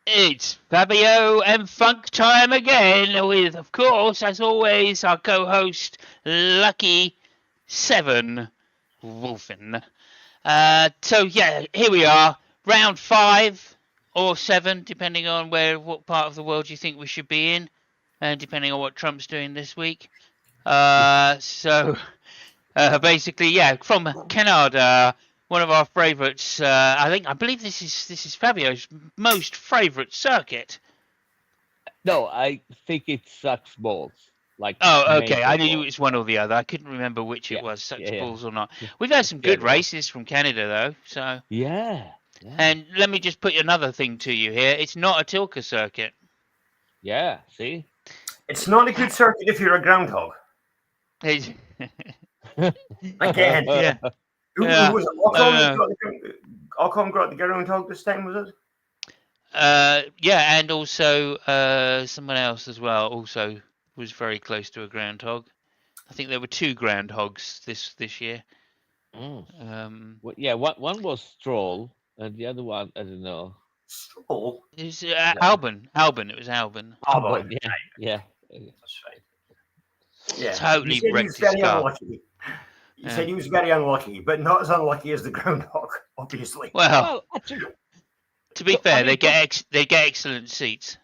It's Fabio and Funk time again with, of course, as always, our co-host Lucky Seven Wolfen. So yeah, here we are, round 5 or 7, depending on what part of the world you think we should be in, and depending on what Trump's doing this week. Basically, yeah, from Canada, one of our favourites. I believe this is Fabio's most favourite circuit. No, I think it sucks balls. Like Oh, okay. I major knew it balls. was one or the other. I couldn't remember which it Yeah, was, such yeah, balls or not. yeah. We've had some Yeah, good races from Canada, though. So, yeah, yeah, and let me just put another thing to you here. It's not a Tilka circuit. yeah. See, It's not a good circuit if you're a groundhog. It's- Again, yeah. who Yeah. was it? Ocon got the groundhog this time, was it? Yeah, and also someone else as well. Also was very close to a groundhog. I think there were 2 groundhogs this year. Well, yeah, one was Stroll, and the other one, I don't know. Stroll. It was Albon. It was Albon. Albon. Yeah. That's right. Yeah. Totally He said he wrecked was his very car. unlucky. He said he was very unlucky, but not as unlucky as the groundhog, obviously. Well, actually, to be fair, they get excellent seats.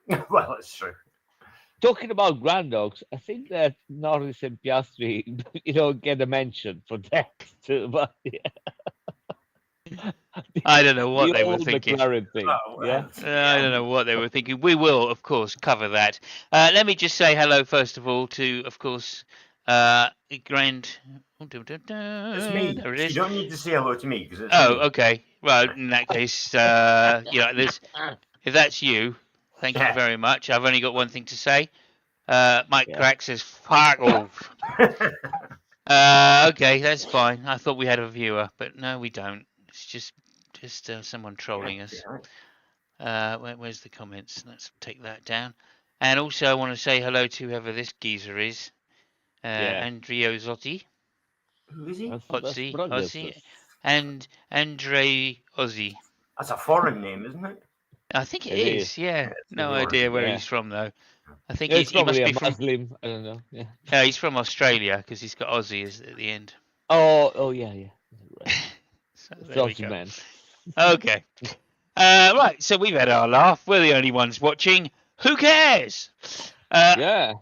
Well, that's true. talking about groundhogs, I think that Norris and Piastri, get a mention for that too. But I don't know what they were old thinking. McLaren thing. Yeah. I don't know what they were thinking. We will, of course, cover that. Let me just say hello first of all to, of course, Grand. It's me. There it is. You don't need to say hello to me because it's Oh, me. okay. Well, in that case, if that's you, thank you very much. I've only got one thing to say. Mike Crack says, "Fuck off." Okay, that's fine. I thought we had a viewer, but no, we don't. It's just someone trolling us. Where's the comments? Let's take that down. And also, I want to say hello to whoever this geezer is. Andrea Zotti. Who is he? Ozzy. And Andre Ozzy. That's a foreign name, isn't it? I think it is. Yeah. No idea where he's from though. I think It's he must probably be a from. Muslim. I don't know. Yeah. Yeah, he's from Australia because he's got Aussie at the end. Oh yeah. Right. So there we Saucy go. man. Okay. Right. So we've had our laugh. We're the only ones watching. Who cares? Yeah.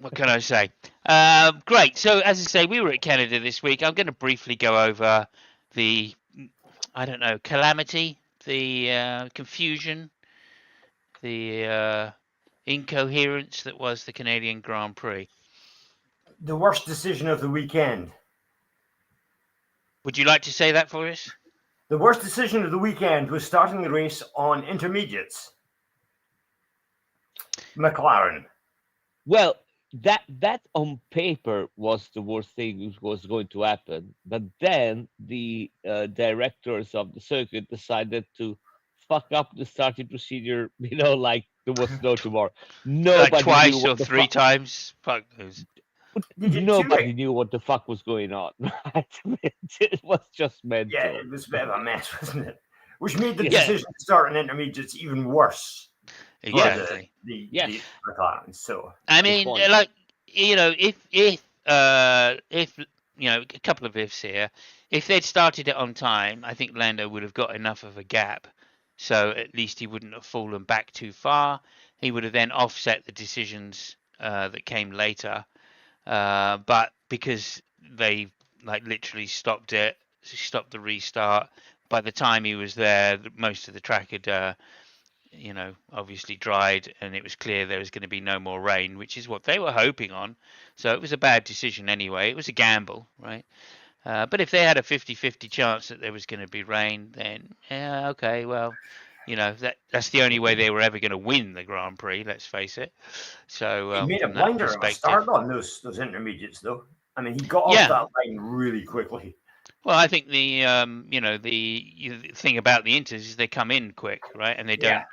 What can I say? Great. So as I say, we were at Canada this week. I'm going to briefly go over the, calamity, the confusion, the incoherence that was the Canadian Grand Prix. The worst decision of the weekend. Would you like to say that for us? The worst decision of the weekend was starting the race on intermediates. McLaren. Well, that on paper was the worst thing which was going to happen, but then the directors of the circuit decided to fuck up the starting procedure. Like there was no tomorrow. Nobody like twice knew or 3 times. Fuck those. Nobody knew what the fuck was going on. It was just mental. Yeah, it was a bit of a mess, wasn't it? Which made the decision to start on intermediates even worse. Exactly. The McLaren. So I mean, like if a couple of ifs here. If they'd started it on time, I think Lando would have got enough of a gap, so at least he wouldn't have fallen back too far. He would have then offset the decisions that came later. But because they literally stopped the restart, by the time he was there, most of the track had obviously dried, and it was clear there was going to be no more rain, which is what they were hoping on. So it was a bad decision anyway. It was a gamble, right? But if they had a 50-50 chance that there was going to be rain, then okay, well, that's the only way they were ever going to win the Grand Prix. Let's face it. So he made a from that blinder of a start on those intermediates, though. I mean, he got off that line really quickly. Well, I think the the thing about the Inters is they come in quick, right, and they don't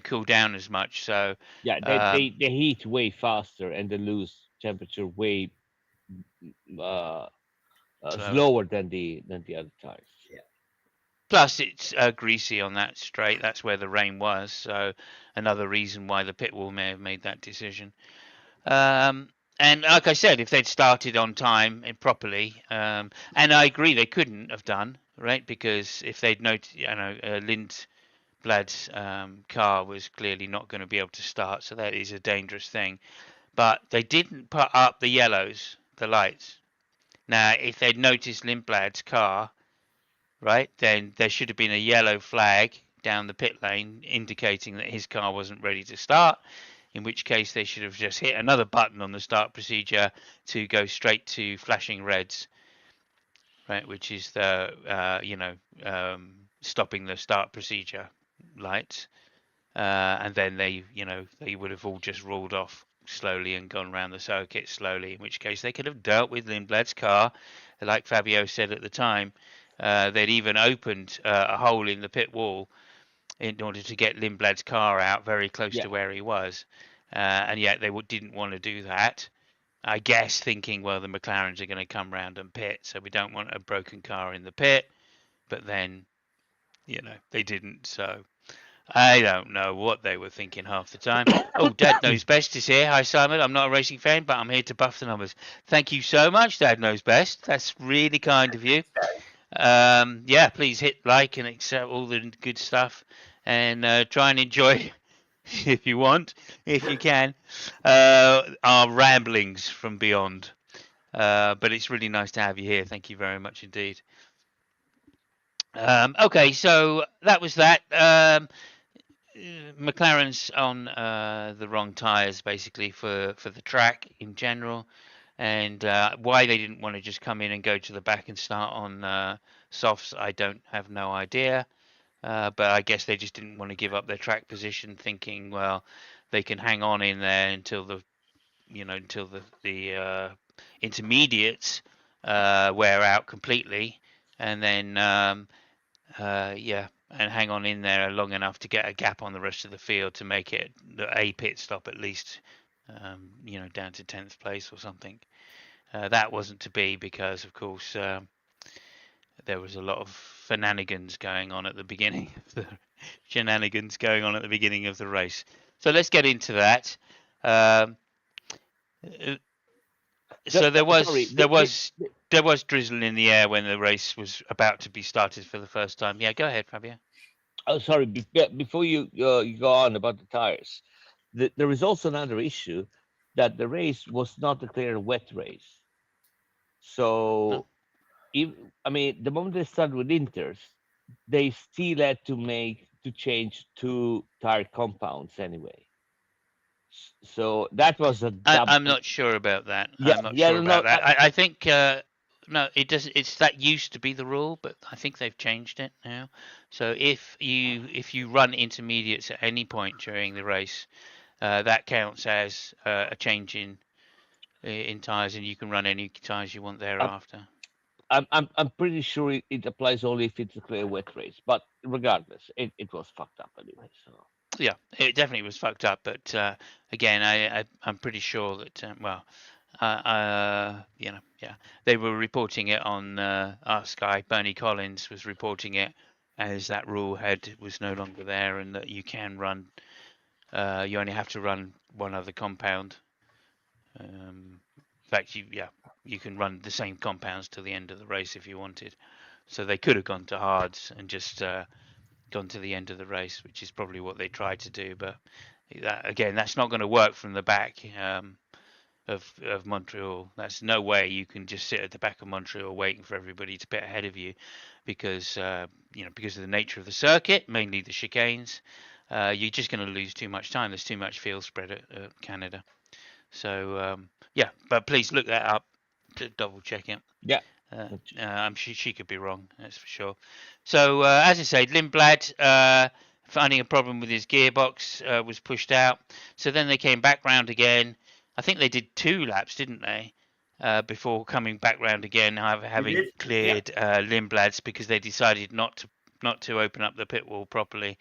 cool down as much. So they heat way faster and they lose temperature way slower than the other tires. Yeah. Plus, it's greasy on that straight. That's where the rain was. So another reason why the pit wall may have made that decision. And like I said, if they'd started on time and properly, and I agree they couldn't have done, right? Because if they'd noted, Lindblad's car was clearly not going to be able to start, so that is a dangerous thing. But they didn't put up the yellows, the lights. Now, if they'd noticed Lindblad's car, right, then there should have been a yellow flag down the pit lane indicating that his car wasn't ready to start, in which case they should have just hit another button on the start procedure to go straight to flashing reds, right, which is the stopping the start procedure lights, and then they would have all just rolled off slowly and gone around the circuit slowly, in which case they could have dealt with Lindblad's car, like Fabio said at the time. They'd even opened a hole in the pit wall in order to get Lindblad's car out very close Yeah. to where he was. And yet they didn't want to do that. I guess thinking, well, the McLarens are going to come round and pit, so we don't want a broken car in the pit. But then, they didn't. So I don't know what they were thinking half the time. Oh, Dad Knows Best is here. Hi, Simon. I'm not a racing fan, but I'm here to buff the numbers. Thank you so much, Dad Knows Best. That's really kind of you. Yeah, please hit like and accept all the good stuff, and try and enjoy if you want, if you can, our ramblings from beyond. But it's really nice to have you here. Thank you very much indeed. Okay, so that was that. McLaren's on the wrong tyres basically for the track in general, and why they didn't want to just come in and go to the back and start on softs, I don't have no idea. But I guess they just didn't want to give up their track position, thinking, well, they can hang on in there until the intermediates wear out completely, and then and hang on in there long enough to get a gap on the rest of the field to make it a pit stop at least, down to 10th place or something. That wasn't to be because, of course, there was a lot of shenanigans going on at the beginning of the race. So let's get into that. So there was drizzle in the air when the race was about to be started for the first time. Yeah, go ahead, Fabio. Oh, sorry. Before you go on about the tires, there is also another issue that the race was not a clear wet race. So, the moment they started with inters, they still had to change 2 tire compounds anyway. So that was a double. I'm not sure about that. Yeah, I'm not yeah, sure no, about that. I think no, it does. It's that used to be the rule, but I think they've changed it now. So if you run intermediates at any point during the race, that counts as a change in tires, and you can run any tires you want thereafter. I'm pretty sure it applies only if it's a clear wet race. But regardless, it was fucked up anyway. So Yeah, it definitely was fucked up. But again, I'm pretty sure that yeah, they were reporting it on our Sky. Bernie Collins was reporting it as that rule was no longer there, and that you can run. You only have to run one other compound. In fact, you can run the same compounds to the end of the race if you wanted. So they could have gone to hards and just gone to the end of the race, which is probably what they tried to do. But that's not going to work from the back of Montreal. That's no way you can just sit at the back of Montreal waiting for everybody to pit ahead of you, because because of the nature of the circuit, mainly the chicanes. You're just going to lose too much time. There's too much field spread at Canada. So but please look that up to double check it. yeah, I'm sure she could be wrong, that's for sure. So as I said, Lindblad finding a problem with his gearbox was pushed out. So then they came back round again. I think they did 2 laps, didn't they? Before coming back round again, having cleared Lindblad's, because they decided not to open up the pit wall properly.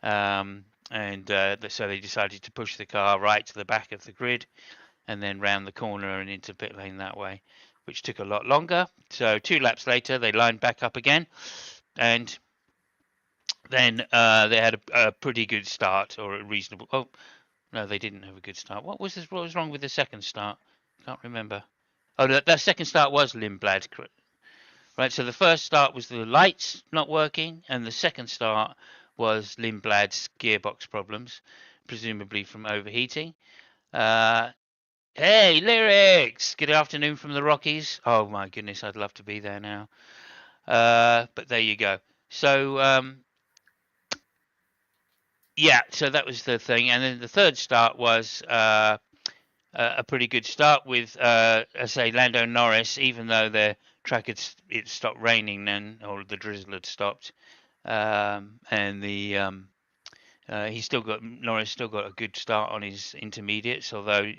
So they decided to push the car right to the back of the grid, and then round the corner and into pit lane that way, which took a lot longer. So 2 laps later, they lined back up again, and then they had a pretty good start, or a reasonable. Oh no, they didn't have a good start. What was this? What was wrong with the second start? Can't remember. Oh, that second start was Lindblad, right? So the first start was the lights not working, and the second start was Lindblad's gearbox problems, presumably from overheating. Hey, lyrics! Good afternoon from the Rockies. Oh my goodness, I'd love to be there now. But there you go. So yeah, so that was the thing, and then the third start was a pretty good start with, I say, Lando Norris, even though the track it stopped raining then, or the drizzle had stopped, and the Norris still got a good start on his intermediates, although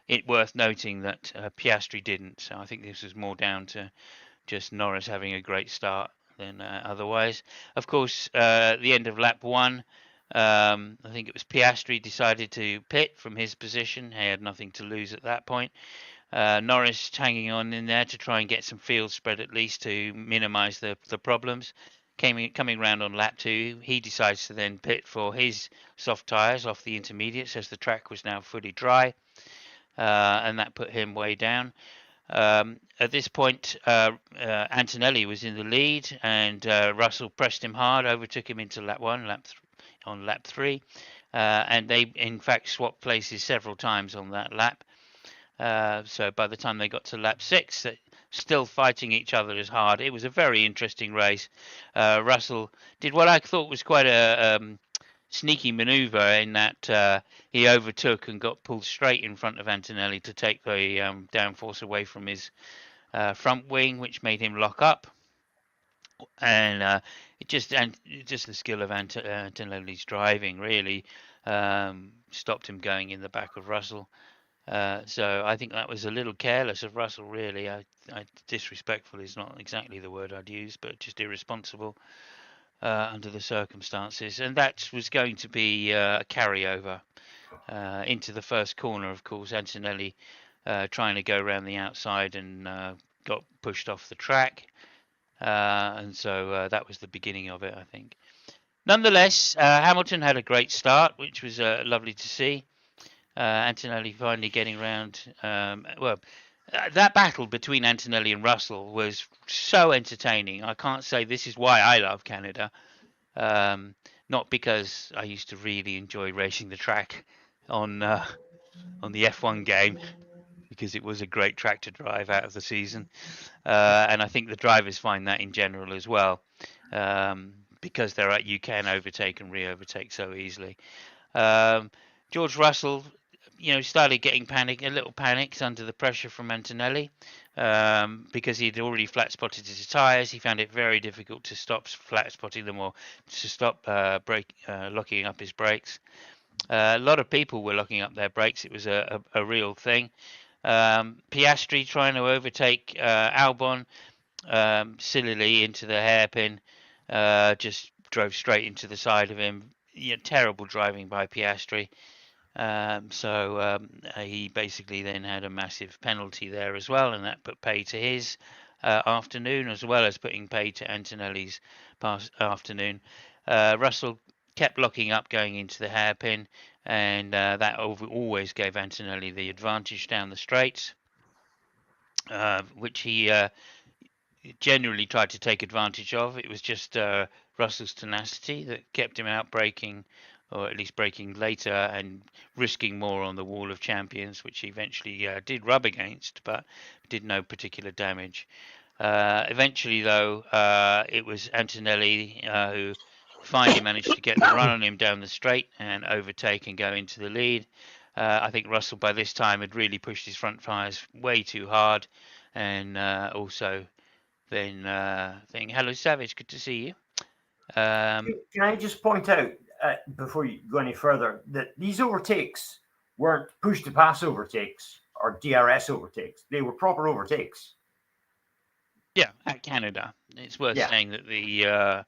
it worth noting that Piastri didn't. So I think this was more down to just Norris having a great start than otherwise. Of course, the end of lap one, I think it was Piastri decided to pit from his position. He had nothing to lose at that point. Norris hanging on in there to try and get some field spread at least to minimise the problems. Coming round on lap two, he decides to then pit for his soft tyres off the intermediates as the track was now fully dry, and that put him way down. At this point, Antonelli was in the lead, and Russell pressed him hard, overtook him into lap one, on lap three, and they in fact swapped places several times on that lap. So by the time they got to lap six, still fighting each other as hard. It was a very interesting race. Russell did what I thought was quite a sneaky maneuver in that he overtook and got pulled straight in front of Antonelli to take the downforce away from his front wing, which made him lock up. And just the skill of Antonelli's driving really stopped him going in the back of Russell. So I think that was a little careless of Russell, really. Disrespectful is not exactly the word I'd use, but just irresponsible under the circumstances. And that was going to be a carryover into the first corner, of course. Antonelli trying to go around the outside and got pushed off the track. And so that was the beginning of it, I think. Nonetheless, Hamilton had a great start, which was lovely to see. Antonelli finally getting round. That battle between Antonelli and Russell was so entertaining. I can't say this is why I love Canada. Not because I used to really enjoy racing the track on the F1 game, because it was a great track to drive out of the season. And I think the drivers find that in general as well, because you can overtake and re-overtake so easily. George Russell, started getting a little panicked under the pressure from Antonelli, because he'd already flat spotted his tyres. He found it very difficult to stop flat spotting them, or to stop locking up his brakes. A lot of people were locking up their brakes. It was a real thing. Piastri trying to overtake Albon sillily into the hairpin, just drove straight into the side of him. Terrible driving by Piastri. So he basically then had a massive penalty there as well, and that put pay to his afternoon, as well as putting pay to Antonelli's afternoon. Russell kept locking up going into the hairpin, and that always gave Antonelli the advantage down the straights, which he generally tried to take advantage of. It was just Russell's tenacity that kept him out braking, or at least braking later and risking more on the wall of champions, which he eventually did rub against, but did no particular damage. Eventually, though, it was Antonelli who finally managed to get the run on him down the straight and overtake and go into the lead. I think Russell by this time had really pushed his front tyres way too hard, and also then saying, "Hello, Savage, good to see you." Can I just point out, before you go any further, that these overtakes weren't push-to-pass overtakes or DRS overtakes. They were proper overtakes. Yeah, at Canada, it's worth saying that the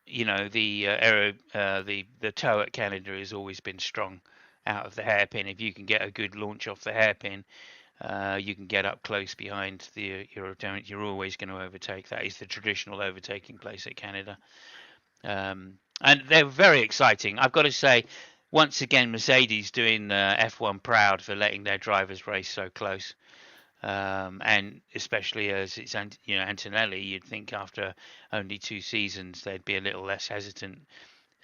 the toe at Canada has always been strong out of the hairpin. If you can get a good launch off the hairpin, you can get up close behind your opponent. You're always going to overtake. That is the traditional overtaking place at Canada. And they're very exciting. I've got to say, once again, Mercedes doing F1 proud for letting their drivers race so close. And especially as it's Antonelli, you'd think after only 2 seasons they'd be a little less hesitant.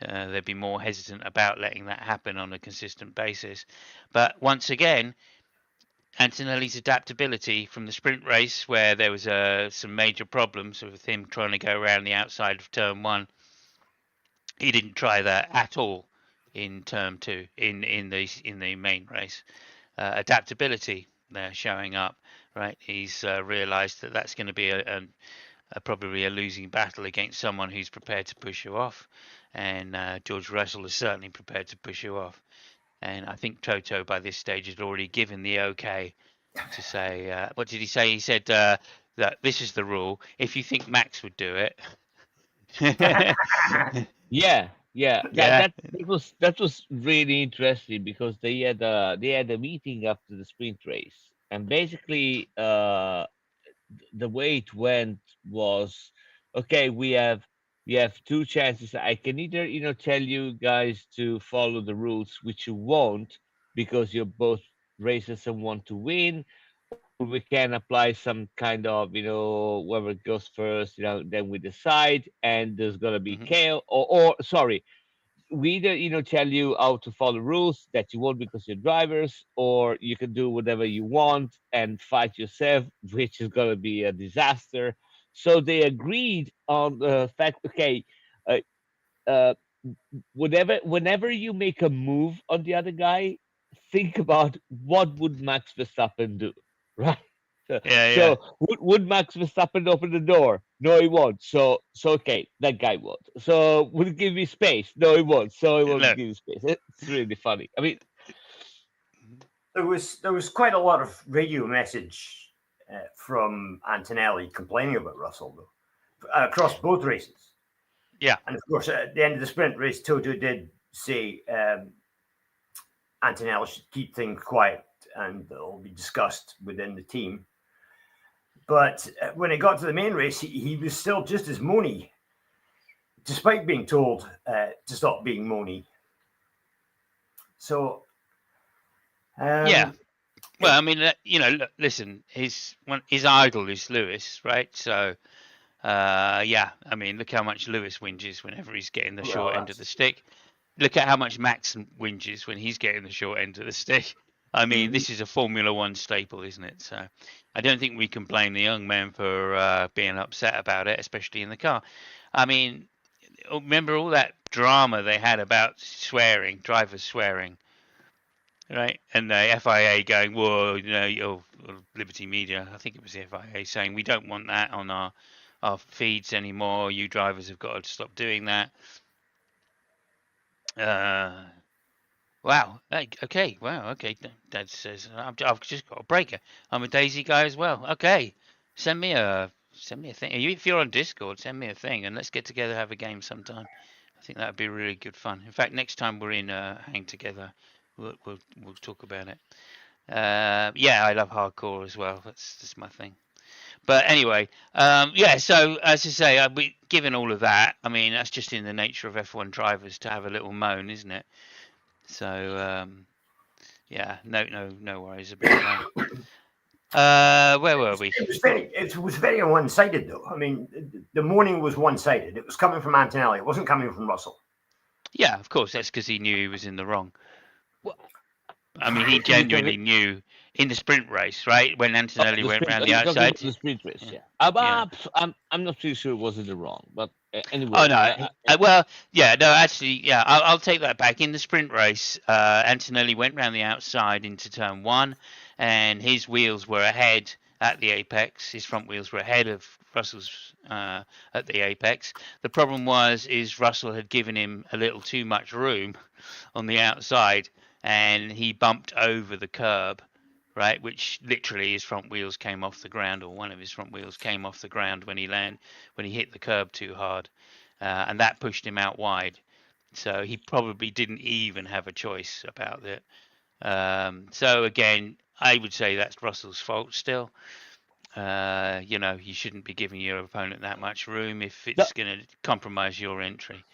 They'd be more hesitant about letting that happen on a consistent basis. But once again, Antonelli's adaptability from the sprint race, where there was some major problems with him trying to go around the outside of turn one, he didn't try that at all in turn two in the main race. Adaptability there showing up, right? He's realised that that's going to be probably a losing battle against someone who's prepared to push you off, and George Russell is certainly prepared to push you off. And I think Toto by this stage had already given the okay to say, what did he say? He said that this is the rule. If you think Max would do it, Yeah, yeah. yeah, That was really interesting because they had a meeting after the sprint race, and basically the way it went was, okay, we have two chances. I can either tell you guys to follow the rules, which you won't because you're both racers and want to win, or we can apply some kind of whoever goes first, then we decide, and there's gonna be hmm chaos, or sorry, we either tell you how to follow rules that you won't because you're drivers, or you can do whatever you want and fight yourself, which is going to be a disaster. So they agreed on the fact, okay, uh, uh, whenever you make a move on the other guy, think about what would Max Verstappen do, right? So, yeah, yeah. would Max Verstappen open the door? No, he won't. So okay, that guy won't. So would he give me space? No, he won't. So he won't Look, give me space. It's really funny. I mean, There was quite a lot of radio message from Antonelli complaining about Russell though, across both races. yeah, And of course, at the end of the sprint race, Toto did say Antonelli should keep things quiet and it'll be discussed within the team. But when it got to the main race, he was still just as moany, despite being told to stop being moany. So, yeah. um, Well, it, I mean, listen, his idol is Lewis, right? So, yeah, I mean, look how much Lewis whinges whenever he's getting the well, short end of the stick. Look at how much Max whinges when he's getting the short end of the stick. I mean, mhm. this is a Formula One staple, isn't it? So, I don't think we can blame the young man for being upset about it, especially in the car. I mean, remember all that drama they had about swearing, drivers swearing, right? And the FIA going, well, Liberty Media, I think it was the FIA saying, we don't want that on our feeds anymore. You drivers have got to stop doing that. Uh, wow. Okay. Wow. Okay. Dad says, I've just got a breaker. I'm a Daisy guy as well. Okay. Send me a thing. If you're on Discord, send me a thing and let's get together, have a game sometime. I think that would be really good fun. In fact, next time we're in Hang Together, we'll talk about it. Yeah, I love hardcore as well. That's my thing. But anyway, yeah. So as I say, given all of that, I mean that's just in the nature of F1 drivers to have a little moan, isn't it? So yeah, no worries about that. Where were we? it was very one-sided though. I mean, the moaning was one-sided. It was coming from Antonelli. It wasn't coming from Russell. Yeah, of course. That's because he knew he was in the wrong. well, I mean, he to be genuinely perfect, knew in the sprint race, right? When Antonelli went round the you're talking about outside. the sprint race, Yeah, yeah. yeah. I'm not really sure it was in the wrong, but Oh anyway, no. Well, yeah, no, actually, yeah, I'll take that back. In the sprint race, Antonelli went round the outside into turn one, and his wheels were ahead at the apex. His front wheels were ahead of Russell's at the apex. The problem is Russell had given him a little too much room on the outside, and he bumped over the curb, right? Which literally his front wheels came off the ground, or one of his front wheels came off the ground when he hit the curb too hard, and that pushed him out wide. So he probably didn't even have a choice about it. So again, I would say that's Russell's fault still. You shouldn't be giving your opponent that much room if The, it's going to compromise your entry.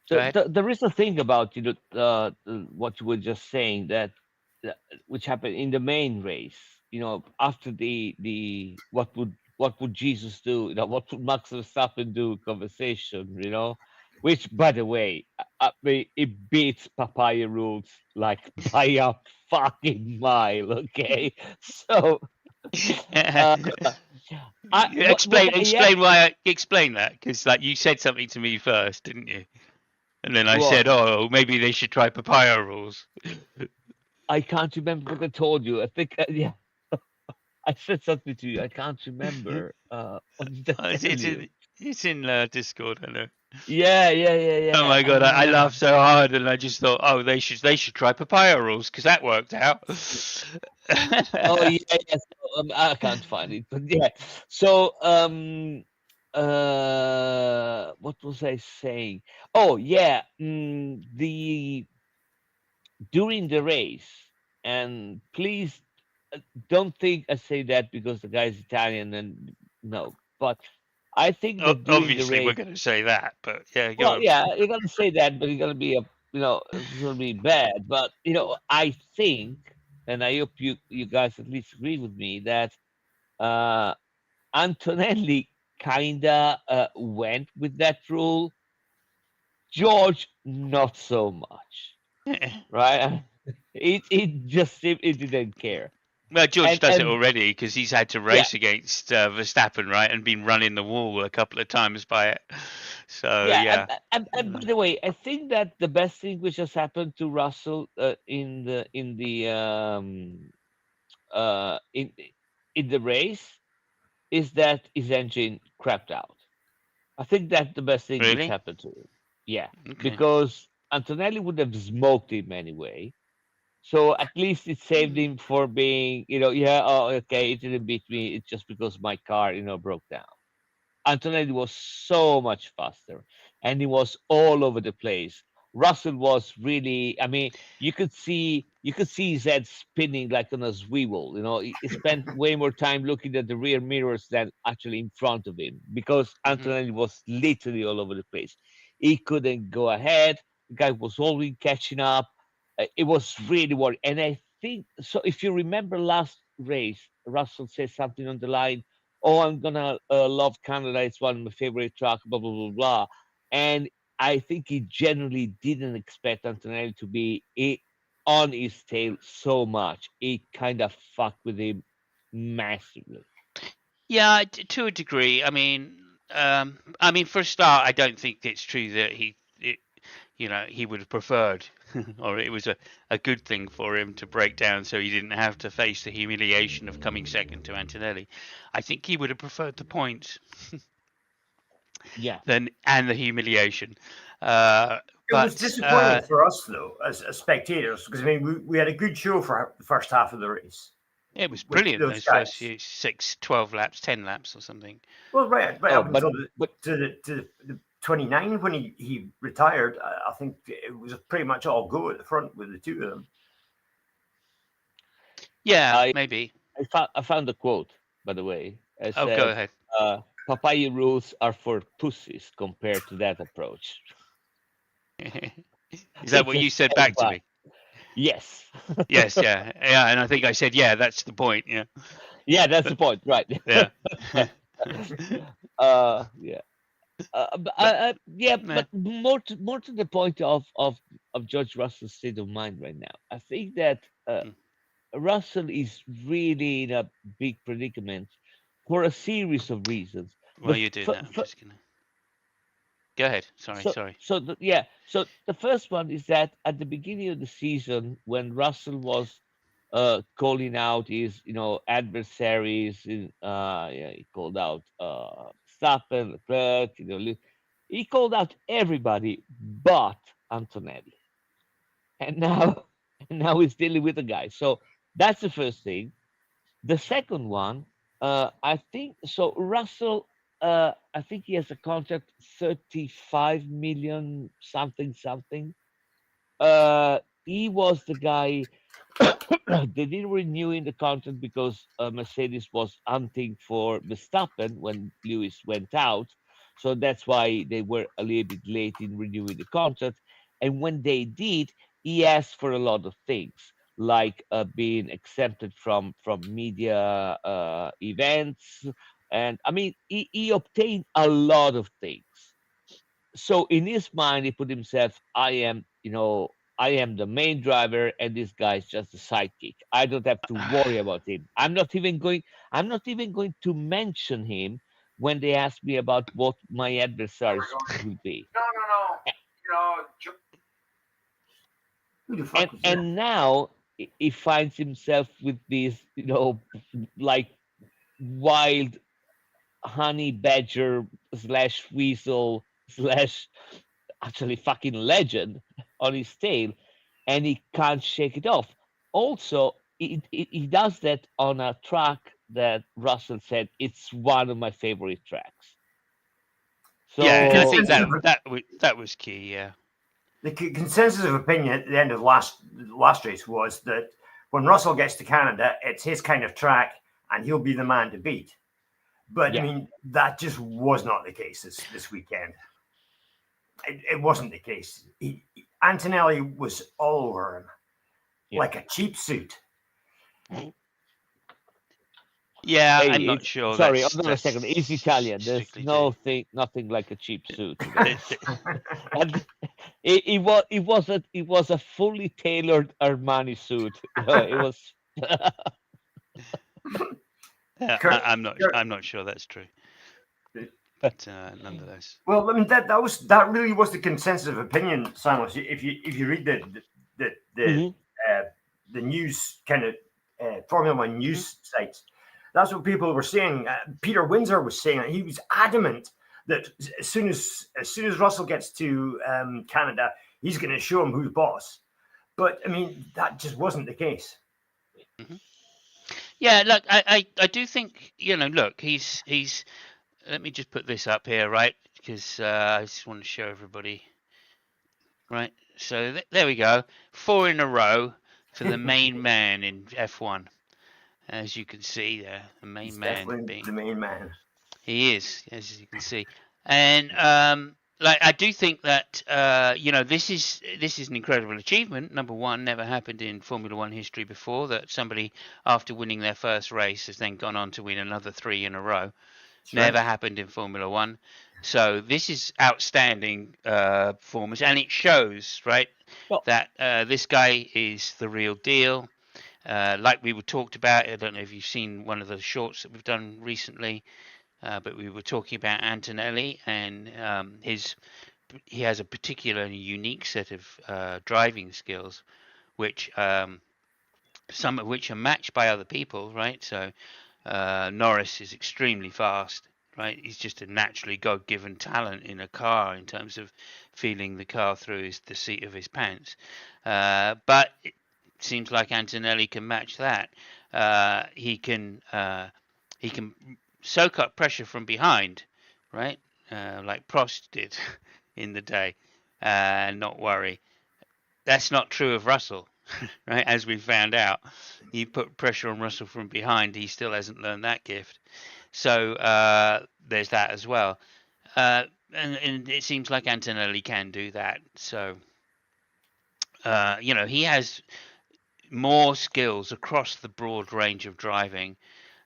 Go ahead. there is a thing about what you were just saying that which happened in the main race. After the what would Jesus do? What would Max Verstappen do? Conversation. Which, by the way, I mean, it beats papaya rules like by a fucking mile. Okay, so uh, what explain I explain why explain that, because like you said something to me first, didn't you? And then I what said, oh, maybe they should try papaya rules. I can't remember what I told you. I think yeah. I said something to you. I can't remember. What did I It's, tell it's you? in it's in Discord. I know. Yeah, yeah, yeah, Oh yeah. my god, I laughed so hard, and I just thought, oh, they should try papaya rules because that worked out. Oh, yeah, yeah. So, I can't find it, but yeah. So, what was I saying? Oh, yeah. During the race, and please don't think I say that because the guy's Italian, and no, but I think that during the Obviously, we're race. going to say that, but yeah, go Well, on. yeah, you're gonna say that, but you're gonna be it's gonna be bad. But I think, and I hope you guys at least agree with me that uh, Antonelli kinda went with that rule. George, not so much, right? It just seemed it didn't care, Well, George does it and already because he's had to yeah, race against Verstappen, right, and been running the wall a couple of times by it. So yeah, yeah, and by the way, I think that the best thing which has happened to Russell uh, in in the race is that his engine crapped out. I think that's the best thing which really? happened to him. Yeah, Okay. because Antonelli would have smoked him anyway. So at least it saved him for being, yeah, oh, okay, it didn't beat me. It's just because my car, broke down. Antonelli was so much faster and he was all over the place. Russell was really, I mean, you could see his head spinning like on a swivel. He spent way more time looking at the rear mirrors than actually in front of him because Hmm. Antonelli was literally all over the place. He couldn't go ahead. The guy was always catching up. It was really worrying. And I think so. If you remember last race, Russell said something on the line, oh, I'm gonna love Canada. It's one of my favorite tracks. Blah blah blah blah. And I think he generally didn't expect Antonelli to be on his tail so much. It kind of fucked with him massively. Yeah, to a degree. I mean, for a start, I don't think it's true that he would have preferred, or it was a good thing for him to break down so he didn't have to face the humiliation of coming second to Antonelli. I think he would have preferred the points Yeah, and the humiliation. Uh, It was but disappointing for us, though, as spectators, because I mean, we had a good show for the first half of the race it was with brilliant those those first guys. few 12 laps, 10 laps or something. Well, right oh, up but until but the 29 when he retired, I think it was pretty much all go at the front with the two of them. Yeah, I maybe. I found a quote, by the way. I Oh, go said, ahead. papaya rules are for pussies compared to that approach. Is that It's what a you said sad back to fact. me? Yes. Yes, yeah, yeah, and I think I said, yeah, that's the point. Yeah, Yeah, that's but the point, right? yeah, Yeah. but Yeah, yeah, but more to the point of George Russell's state of mind right now. I think that mm, Russell is really in a big predicament for a series of reasons. The while you're doing that, I'm just gonna go ahead. Sorry, so sorry. so the, yeah so the first one is that at the beginning of the season when Russell was calling out his adversaries in yeah, he called out Stappen, Leclerc, he called out everybody but Antonelli, and now and now he's dealing with the guy. So that's the first thing. The second one, I think so. Russell, I think he has a contract 35 million something something. He was the guy. They didn't renew in the contract because Mercedes was hunting for Verstappen when Lewis went out. So that's why they were a little bit late in renewing the contract. And when they did, he asked for a lot of things, like being exempted from media events. And I mean, he obtained a lot of things. So in his mind, he put himself, I am the main driver, and this guy's just a sidekick. I don't have to worry about him. I'm not even going to mention him when they ask me about what my adversaries will be. No, no, no. You know, Who the And fuck was that? and now he finds himself with these, like wild honey badger slash weasel slash actually fucking legend on his tail, and he can't shake it off. Also, he does that on a track that Russell said it's one of my favorite tracks. Yeah, The and I So think consensus that of that was key. Yeah. the consensus of opinion at the end of last race was that when Russell gets to Canada, it's his kind of track, and he'll be the man to beat. But I yeah, mean, that just was not the case this weekend. It wasn't the case. Antonelli was all over him yeah. like a cheap suit. Yeah, Hey, I'm not it's sure sorry, that's hold on a second. He's that's Italian. There's strictly true. nothing like a cheap suit, And it was a fully tailored Armani suit. It was. Yeah, Kurt, I'm not sure that's true, but nonetheless. well, I mean that really was the consensus of opinion, Simon. If you read the the Mhm. uh, the news kind of Formula One Mhm. news sites, that's what people were saying. Peter Windsor was saying he was adamant that as soon as Russell gets to Canada, he's going to show him who's boss. But I mean, that just wasn't the case. Mhm. Yeah, look, I do think look, he's. Let me just put this up here, right? Because I just want to show everybody, right? So there we go, 4 in a row for the main man in F1, as you can see there, the He's main man definitely being. the main man. He is, as you can see, and like I do think that this is an incredible achievement. Number one, never happened in Formula One history before that somebody after winning their first race has then gone on to win another 3 in a row. That's Never right. happened in Formula One. So this is outstanding performance, and it shows, right, Well, that this guy is the real deal. Like we were talked about, I don't know if you've seen one of the shorts that we've done recently. But we were talking about Antonelli and he has a particular and unique set of driving skills, which some of which are matched by other people, right? So Norris is extremely fast, right? He's just a naturally God-given talent in a car in terms of feeling the car through the seat of his pants. But it seems like Antonelli can match that. He can soak up pressure from behind, right? Like Prost did in the day, and not worry. That's not true of Russell, right? As we found out, you put pressure on Russell from behind, he still hasn't learned that gift. So there's that as well. And it seems like Antonelli can do that. So, he has more skills across the broad range of driving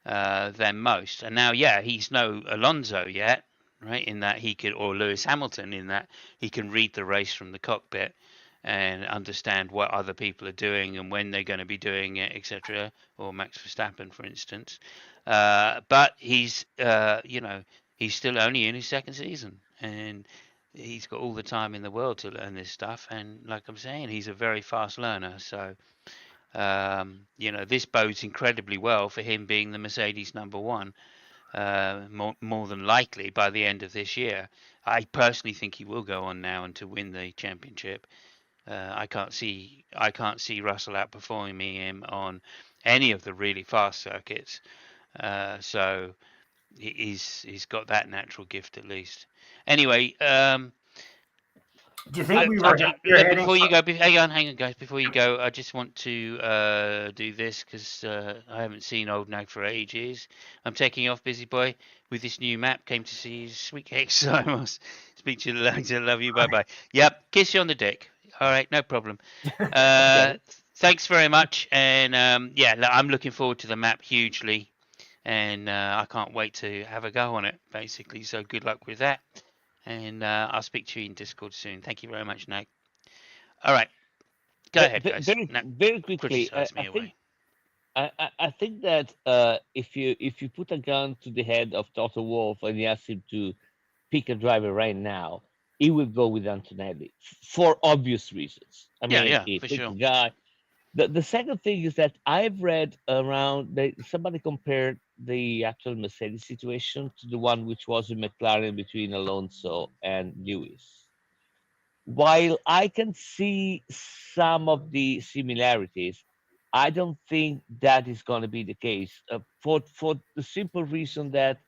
than most. And now, yeah, he's no Alonso yet, right? In that he could, or Lewis Hamilton, in that he can read the race from the cockpit and understand what other people are doing and when they're going to be doing it, etc. Or Max Verstappen, for instance. But he's still only in his second season, and he's got all the time in the world to learn this stuff. And like I'm saying, he's a very fast learner. So this bodes incredibly well for him being the Mercedes number one, more than likely by the end of this year. I personally think he will go on now and to win the championship. I can't see Russell outperforming him on any of the really fast circuits. So he's got that natural gift at least. Anyway, Do you think we were heading Before you for? go, hang on, guys. Before you go, I just want to do this because I haven't seen Old Nag for ages. I'm taking off, busy boy, with this new map. Came to see his sweet cake, so I must speak to you later. Love you. Bye bye. Yep, kiss you on the dick. All right, no problem. Uh, Okay. Thanks very much, and yeah, I'm looking forward to the map hugely, and I can't wait to have a go on it. Basically, so good luck with that, and I'll speak to you in Discord soon. Thank you very much, Nag. All right, go ahead, guys. Very Now, very quickly, criticize me away. I think that if you put a gun to the head of Toto Wolff and you ask him to pick a driver right now, he will go with Antonelli for obvious reasons. I Yeah, mean, yeah, he for picked sure. the guy. The second thing is that I've read around that somebody compared the actual Mercedes situation to the one which was in McLaren between Alonso and Lewis. While I can see some of the similarities, I don't think that is going to be the case for the simple reason that,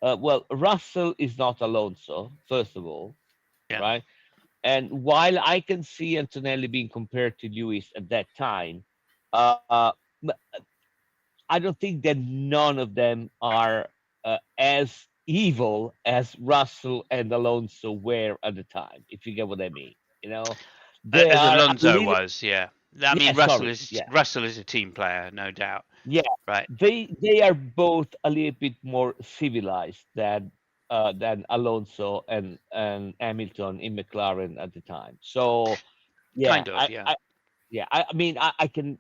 well, Russell is not Alonso, first of all, Yeah, right? And while I can see Antonelli being compared to Lewis at that time, uh, I don't think that none of them are as evil as Russell and Alonso were at the time, if you get what I mean. You know, they as are a Alonso little, was. Yeah, I yeah, mean sorry, yeah, Russell is a team player, no doubt. yeah. Right, They are both a little bit more civilized than Alonso and Hamilton in McLaren at the time. So yeah, kind of. Yeah. yeah, I mean, I can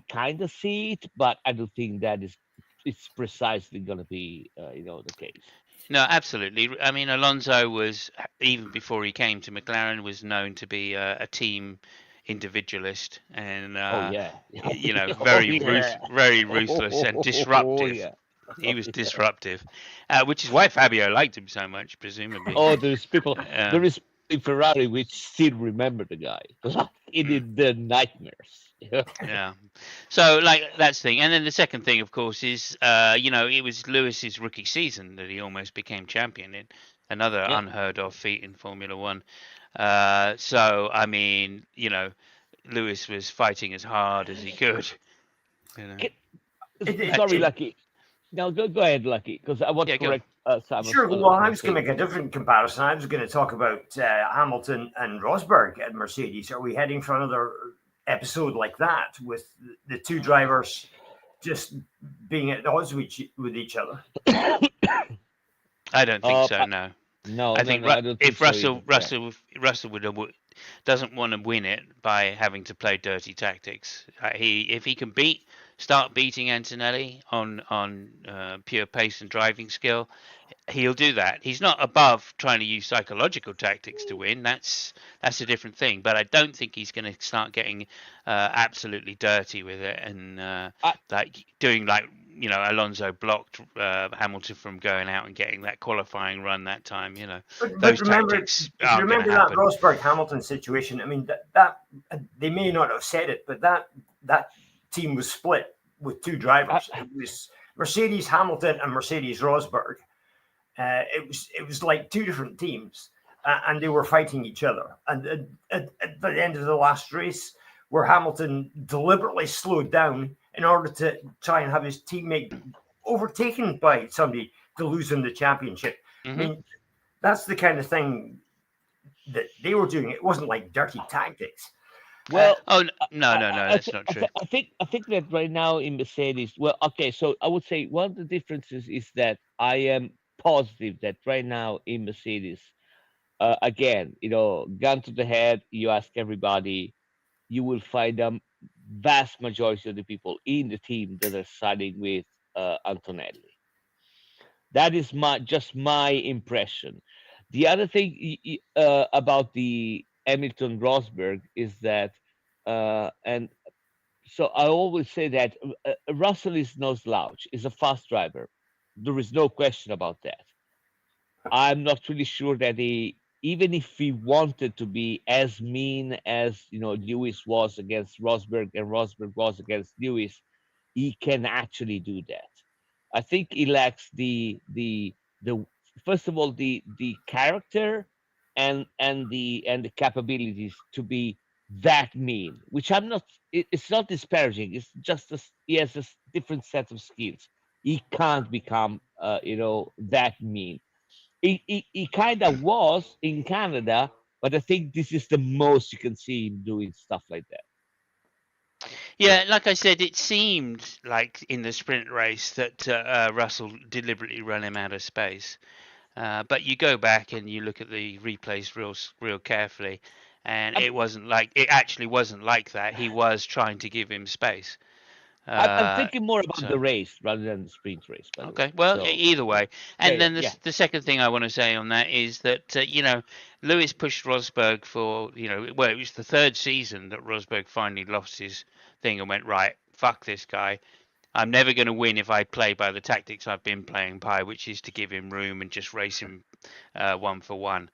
kind of see it, but I don't think that is it's precisely going to be the case. No, absolutely. I mean, Alonso was even before he came to McLaren was known to be a team individualist and Oh yeah, oh yeah, very ruthless and oh disruptive. yeah, He oh was yeah. disruptive, which is why Fabio liked him so much, presumably. Oh, there Um, is people in Ferrari which still remember the guy. Like it mm, is the nightmares. yeah. So, like, that's the thing. And then the second thing, of course, is, it was Lewis's rookie season that he almost became champion in. Another Yeah. unheard of feat in Formula One. So, I mean, Lewis was fighting as hard as he could. You know, Ca- It, it, uh, Sorry, it, Lucky. Now go ahead, Lucky, because I want to yeah, go. correct Simon's sure. Well, I was going to mistake. make a different comparison. I was going to talk about Hamilton and Rosberg at Mercedes. Are we heading for another episode like that with the two drivers just being at odds with each other? I don't think so. Uh, No, no, I no, think no, I don't think if so either. Yeah. Russell doesn't want to win it by having to play dirty tactics. If he can start beating Antonelli on pure pace and driving skill, he'll do that. He's not above trying to use psychological tactics to win. That's a different thing. But I don't think he's going to start getting absolutely dirty with it and I, like doing like Alonso blocked Hamilton from going out and getting that qualifying run that time. But Those remember, tactics if you aren't going to remember that happen. Rosberg Hamilton situation, I mean that they may not have said it, but that team was split with two I, drivers. It was Mercedes Hamilton and Mercedes Rosberg. It was like two different teams, and they were fighting each other. And at the end of the last race, where Hamilton deliberately slowed down in order to try and have his teammate overtaken by somebody to lose him the championship. I Hmm. mean, that's the kind of thing that they were doing. It wasn't like dirty tactics. well, Oh no, no, no, I, that's th- not I, true. th- I think I think that right now in Mercedes, well, okay, so I would say one of the differences is that I am positive that right now in Mercedes, again, gun to the head, you ask everybody, you will find a vast majority of the people in the team that are siding with Antonelli. That is my impression. The other thing about the Hamilton Rosberg is that, and so I always say that Russell is no slouch. He's a fast driver. There is no question about that. I'm not really sure that even if he wanted to be as mean as Lewis was against Rosberg and Rosberg was against Lewis, he can actually do that. I think he lacks the first of all the character and the capabilities to be that mean, which I'm not. It's not disparaging. It's just he has a different set of skills. He can't become, that mean. He kind of was in Canada, but I think this is the most you can see him doing stuff like that. Yeah, like I said, it seemed like in the sprint race that Russell deliberately ran him out of space. But you go back and you look at the replays real carefully, and I'm, it actually wasn't like that. He was trying to give him space. I'm Uh, thinking more about so the race rather than the sprint race, by the way. okay, well, So either way. yeah, And yeah, then yeah. the second thing I want to say on that is that Lewis pushed Rosberg for well, it was the third season that Rosberg finally lost his thing and went right. Fuck this guy. I'm never going to win if I play by the tactics I've been playing by, which is to give him room and just race him one for one.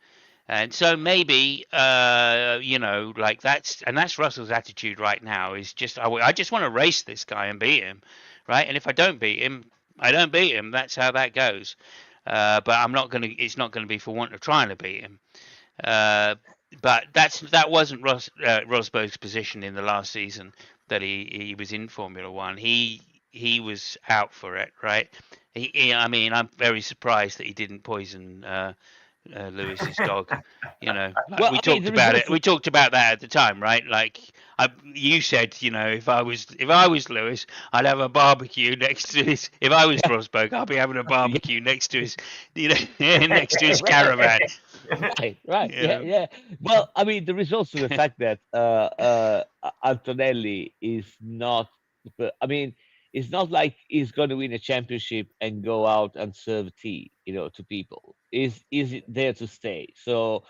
And so maybe like that's Russell's attitude right now is just I just want to race this guy and beat him, right? And if I don't beat him, I don't beat him. That's how that goes. But I'm not gonna. It's not gonna be for want of trying to beat him. Uh, but that wasn't Rosberg's position in the last season that he was in Formula One. He was out for it, right? I mean, I'm very surprised that he didn't poison Lewis's dog. Like Well, we I mean, talked there is about it. also We talked about that at the time, right? Like you said, if I was Lewis, I'd have a barbecue next to his. If I was Rosberg, I'd be having a yeah, barbecue next to his, next to his caravan. right, You yeah, know. yeah. Well, I mean, there is also the fact that Antonelli is not. I mean, it's not like he's going to win a championship and go out and serve tea, to people. Is it there to stay? So,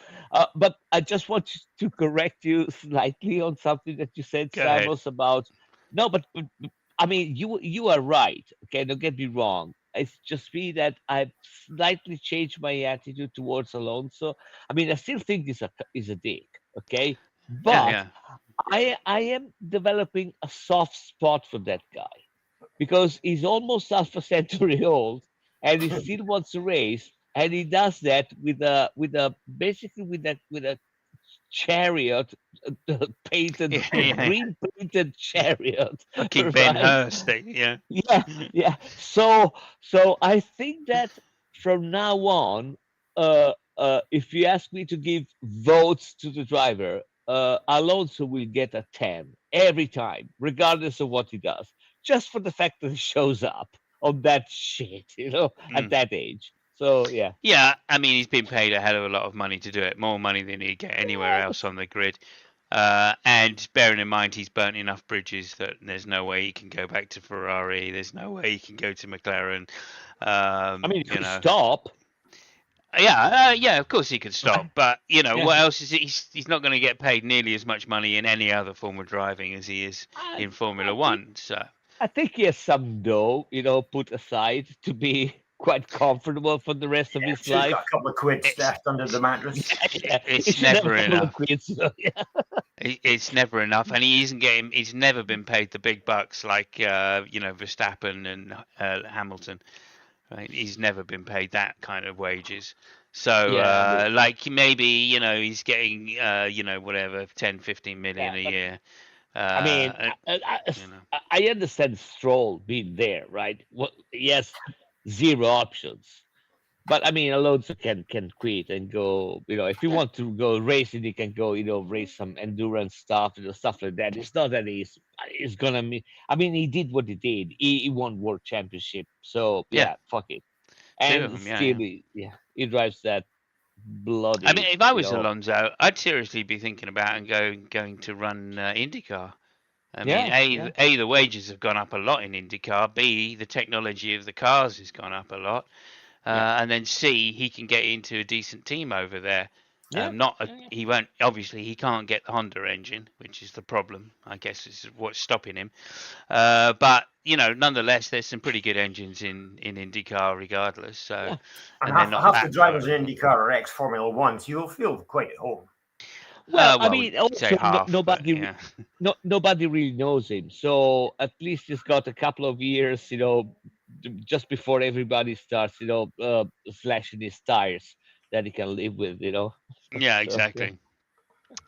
but I just want to correct you slightly on something that you said, Go ahead. Samos, about no, but I mean, you are right. Okay, don't get me wrong. It's just me that I've slightly changed my attitude towards Alonso. I mean, I still think he's a dick. Okay, Yeah, but yeah. I am developing a soft spot for that guy because he's almost half a century old and he still wants to race, and he does that with a basically with a chariot, painted, Yeah, yeah. green painted chariot, Fucking Ben right? Hurst thing. Yeah. Yeah, yeah. So I think that from now on, if you ask me to give votes to the driver, Alonso will get a 10 every time, regardless of what he does, just for the fact that he shows up on that shit, at Mm. that age. So yeah. Yeah, I mean, he's been paid a hell of a lot of money to do it, more money than he'd get anywhere else Yes. on the grid. And bearing in mind he's burnt enough bridges that there's no way he can go back to Ferrari. There's no way he can go to McLaren. I mean, he You could know, stop. yeah, of course he could stop, but Yeah. what else is he's not going to get paid nearly as much money in any other form of driving as he is I, in Formula I think One. So I think he has some dough, put aside to be quite comfortable for the rest of Yeah, I'm his sure he's got life. a couple of quid it's stashed under the mattress. Yeah, yeah. He it's should have a never couple of enough. quids. Yeah. It's never enough, and he isn't getting. He's never been paid the big bucks like Verstappen and Hamilton. Right? He's never been paid that kind of wages. So Yeah, but like maybe he's getting whatever 10, 15 million yeah, a but year. I mean, Uh, you know. I understand Stroll being there, right? Well, he has zero options. But I mean, Alonso can quit and go. If you want to go racing, he can go. Race some endurance stuff, stuff like that. It's not that he's gonna. I mean, he did what he did. He won world championship. So Yeah, yeah, fuck it. two of And them. Yeah, still, yeah. he drives that I mean, bloody. if I was Alonso, I'd seriously be thinking about and going to run IndyCar. I mean, Yeah, yeah, A, the wages have gone up a lot in IndyCar. B, the technology of the cars has gone up a lot. yeah, And then C, he can get into a decent team over there. yeah, Not a, yeah, he won't obviously he can't get the Honda engine, which is the problem. I guess is what's stopping him. But nonetheless, there's some pretty good engines in IndyCar, regardless. So, yeah. And and they're half, not half the that far drivers in apart. IndyCar are ex Formula One, so you'll feel quite at home. Well, I Well, mean, say also half, but yeah, nobody really knows him. So at least he's got a couple of years, just before everybody starts, slashing his tires. that he can live with, you know. Yeah, So exactly.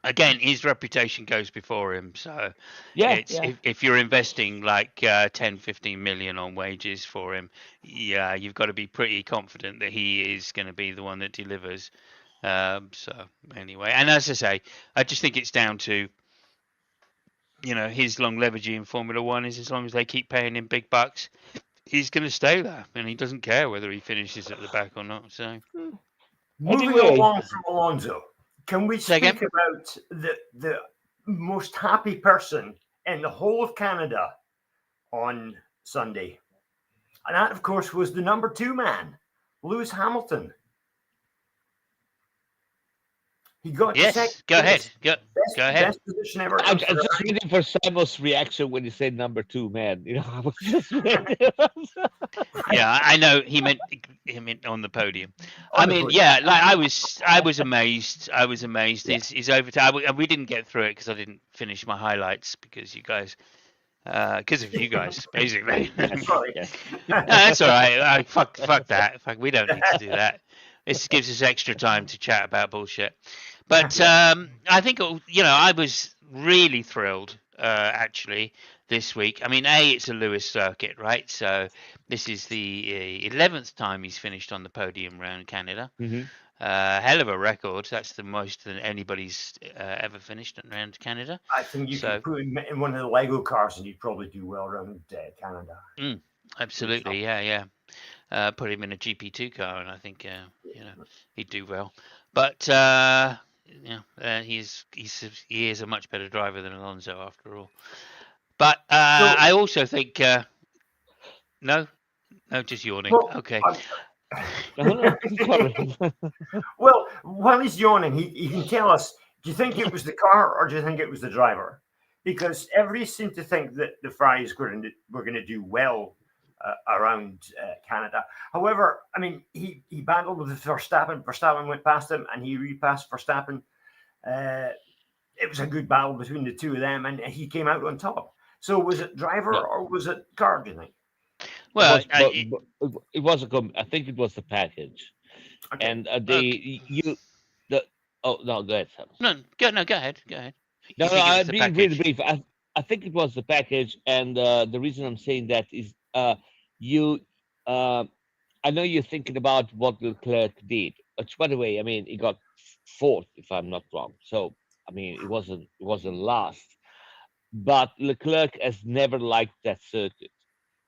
Again, his reputation goes before him. So yeah, it's yeah. if you're investing like 10, 15 million on wages for him, yeah, you've got to be pretty confident that he is going to be the one that delivers. So anyway, and as I say, I just think it's down to his longevity in Formula One is as long as they keep paying him big bucks, he's going to stay there, and he doesn't care whether he finishes at the back or not. So Moving Anyway, along from Alonso, can we say again. speak about the most happy person in the whole of Canada on Sunday? And that, of course, was the number 2 man, Lewis Hamilton. He got to second Yes, go ahead. place, Go ahead. best position ever. I'm And just Ferrari, waiting for Simon's reaction when you said number 2, man. You know, I was just waiting. Yeah, I know he meant on the podium. I on the mean, podium. yeah, like I was amazed. I was amazed. Yeah. His overtime, and we didn't get through it because I didn't finish my highlights because you guys, because of you guys, basically. Yes, Sorry. yes. No, that's all right. Fuck that. Fuck, we don't need to do that. This gives us extra time to chat about bullshit. But I think I was really thrilled actually this week. I mean, it's a Lewis circuit, right? So this is the 11th time he's finished on the podium around Canada. Hmm. Hell of a record. That's the most than anybody's ever finished around Canada. I think you So could put him in one of the Lego cars and he'd probably do well around Canada. absolutely, yeah. Put him in a GP2 car, and I think he'd do well. But he is a much better driver than Alonso after all. But So, I also think no, just yawning. well, Okay. No, sorry. well, while he's yawning, he can tell us, do you think it was the car or do you think it was the driver? Because everybody seemed to think that the Ferraris were going to do well around Canada. However, I mean, he battled with Verstappen. Verstappen went past him and he repassed Verstappen. It was a good battle between the two of them and he came out on top. So was it driver Yeah. or was it car, do you think? Well, It was I think it was the package, Okay. and okay. oh no, go ahead, Sam. No, go ahead. Go ahead. No, You no, think it was I'm the being really package? brief. I think it was the package, and the reason I'm saying that is you. Uh, I know you're thinking about what Leclerc did, which, by the way, I mean, he got fourth, if I'm not wrong. So, I mean, it wasn't last, but Leclerc has never liked that circuit.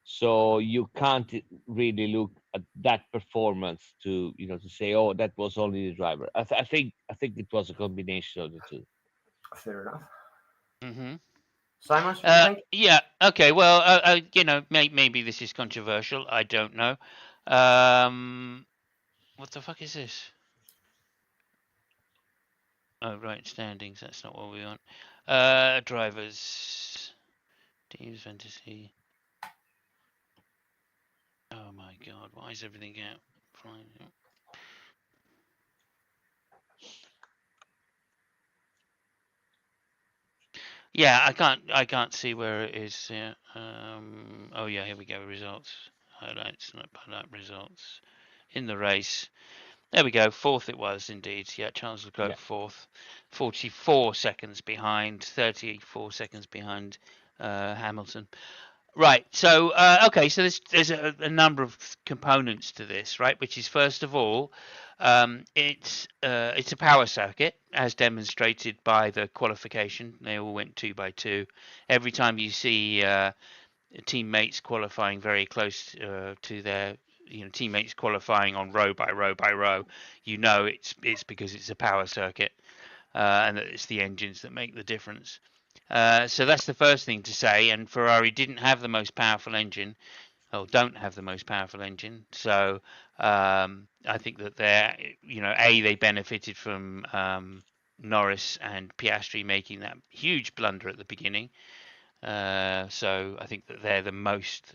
So you can't really look at that performance to say, oh, that was only the driver. I think it was a combination of the two. Fair enough. Mm-hmm. Simon, what do you think? Yeah. Okay. Well, maybe this is controversial. I don't know. What the fuck is this? Oh, right, standings. That's not what we want. Drivers, teams, fantasy. Oh my god, why is everything out? Fine. Yeah, I can't see where it is. Yeah. Oh yeah, here we go. Results, highlights, not highlight results in the race. There we go. Fourth it was indeed. Yeah, Charles Yeah. Leclerc fourth, 44 seconds behind, 34 seconds behind Hamilton. Right. So okay. So there's a number of components to this, right? Which is first of all, it's a power circuit, as demonstrated by the qualification. They all went 2 by 2. Every time you see teammates qualifying very close to their teammates qualifying on row by row by row, it's because it's a power circuit, and that it's the engines that make the difference. So that's the first thing to say. And Ferrari didn't have the most powerful engine, or don't have the most powerful engine. So I think that they benefited from Norris and Piastri making that huge blunder at the beginning. So I think that they're the most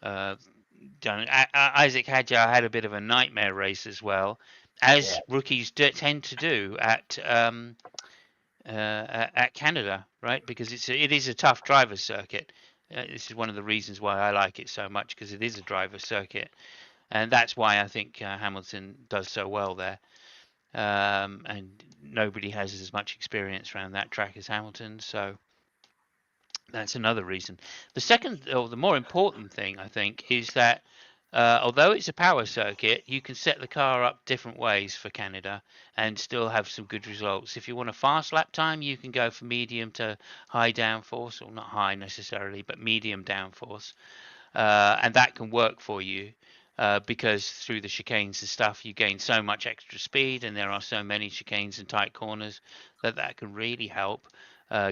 done. Isaac Hadjar had a bit of a nightmare race as well, Yeah. as rookies tend to do at Canada, right? Because it is a tough driver's circuit. This is one of the reasons why I like it so much, because it is a driver's circuit, and that's why I think Hamilton does so well there. And nobody has as much experience around that track as Hamilton, so that's another reason. The second, or the more important thing, I think, is that although it's a power circuit, you can set the car up different ways for Canada and still have some good results. If you want a fast lap time, you can go for medium to high downforce, or not high necessarily, but medium downforce, and that can work for you. Because through the chicanes and stuff, you gain so much extra speed, and there are so many chicanes and tight corners that can really help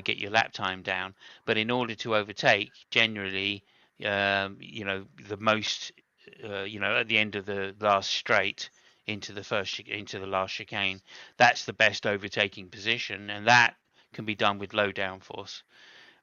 get your lap time down. But in order to overtake, generally, the most, at the end of the last straight into the last chicane, that's the best overtaking position, and that can be done with low downforce.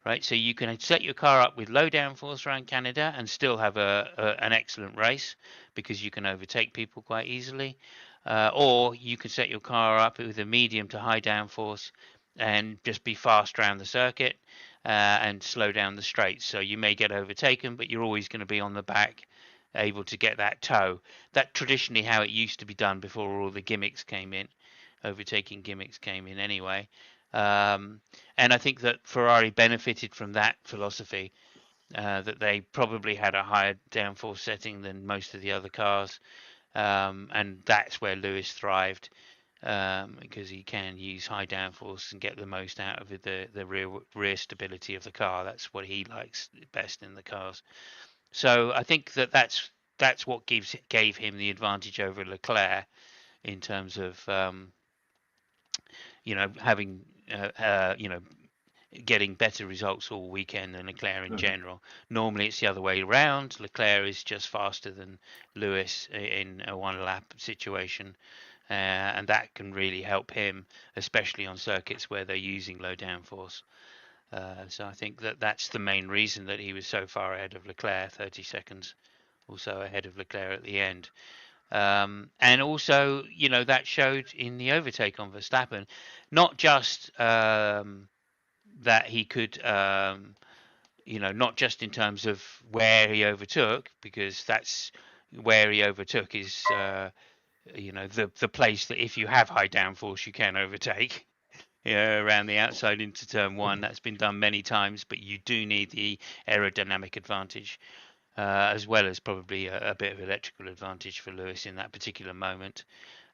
Right, so you can set your car up with low downforce around Canada and still have an excellent race because you can overtake people quite easily, or you can set your car up with a medium to high downforce and just be fast around the circuit and slow down the straights. So you may get overtaken, but you're always going to be on the back, able to get that toe. That traditionally how it used to be done before all the gimmicks came in, overtaking gimmicks came in anyway. Um, and I think that Ferrari benefited from that philosophy, that they probably had a higher downforce setting than most of the other cars. And that's where Lewis thrived, because he can use high downforce and get the most out of the rear stability of the car. That's what he likes best in the cars. So I think that's what gave him the advantage over Leclerc in terms of having getting better results all weekend than Leclerc in Mhm. general. Normally it's the other way around. Leclerc is just faster than Lewis in a one lap situation. And that can really help him, especially on circuits where they're using low downforce. So I think that's the main reason that he was so far ahead of Leclerc, 30 seconds or so ahead of Leclerc at the end. And also, that showed in the overtake on Verstappen, not just that he could, not just in terms of where he overtook, because that's where he overtook is, the place that if you have high downforce, you can overtake. Around the outside into turn one, that's been done many times, but you do need the aerodynamic advantage, as well as probably a bit of electrical advantage for Lewis in that particular moment.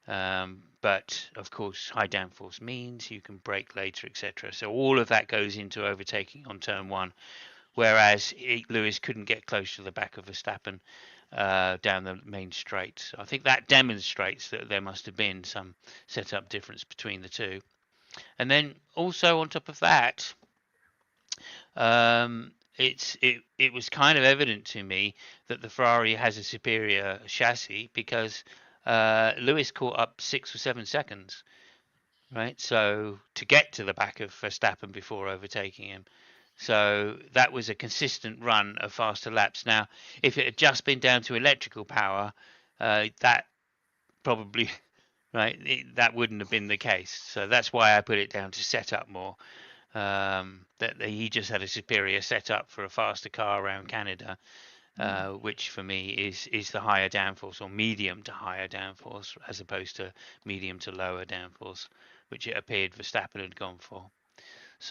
But of course, high downforce means you can brake later, etc. So all of that goes into overtaking on turn one, whereas Lewis couldn't get close to the back of Verstappen down the main straight. So I think that demonstrates that there must have been some setup difference between the two. And then also on top of that, it was kind of evident to me that the Ferrari has a superior chassis because Lewis caught up 6 or 7 seconds, right? So to get to the back of Verstappen before overtaking him. So that was a consistent run of faster laps. Now, if it had just been down to electrical power, that probably right that wouldn't have been the case. So that's why I put it down to setup more. That he just had a superior setup for a faster car around Canada, which for me is the higher downforce or medium to higher downforce as opposed to medium to lower downforce, which it appeared Verstappen had gone for.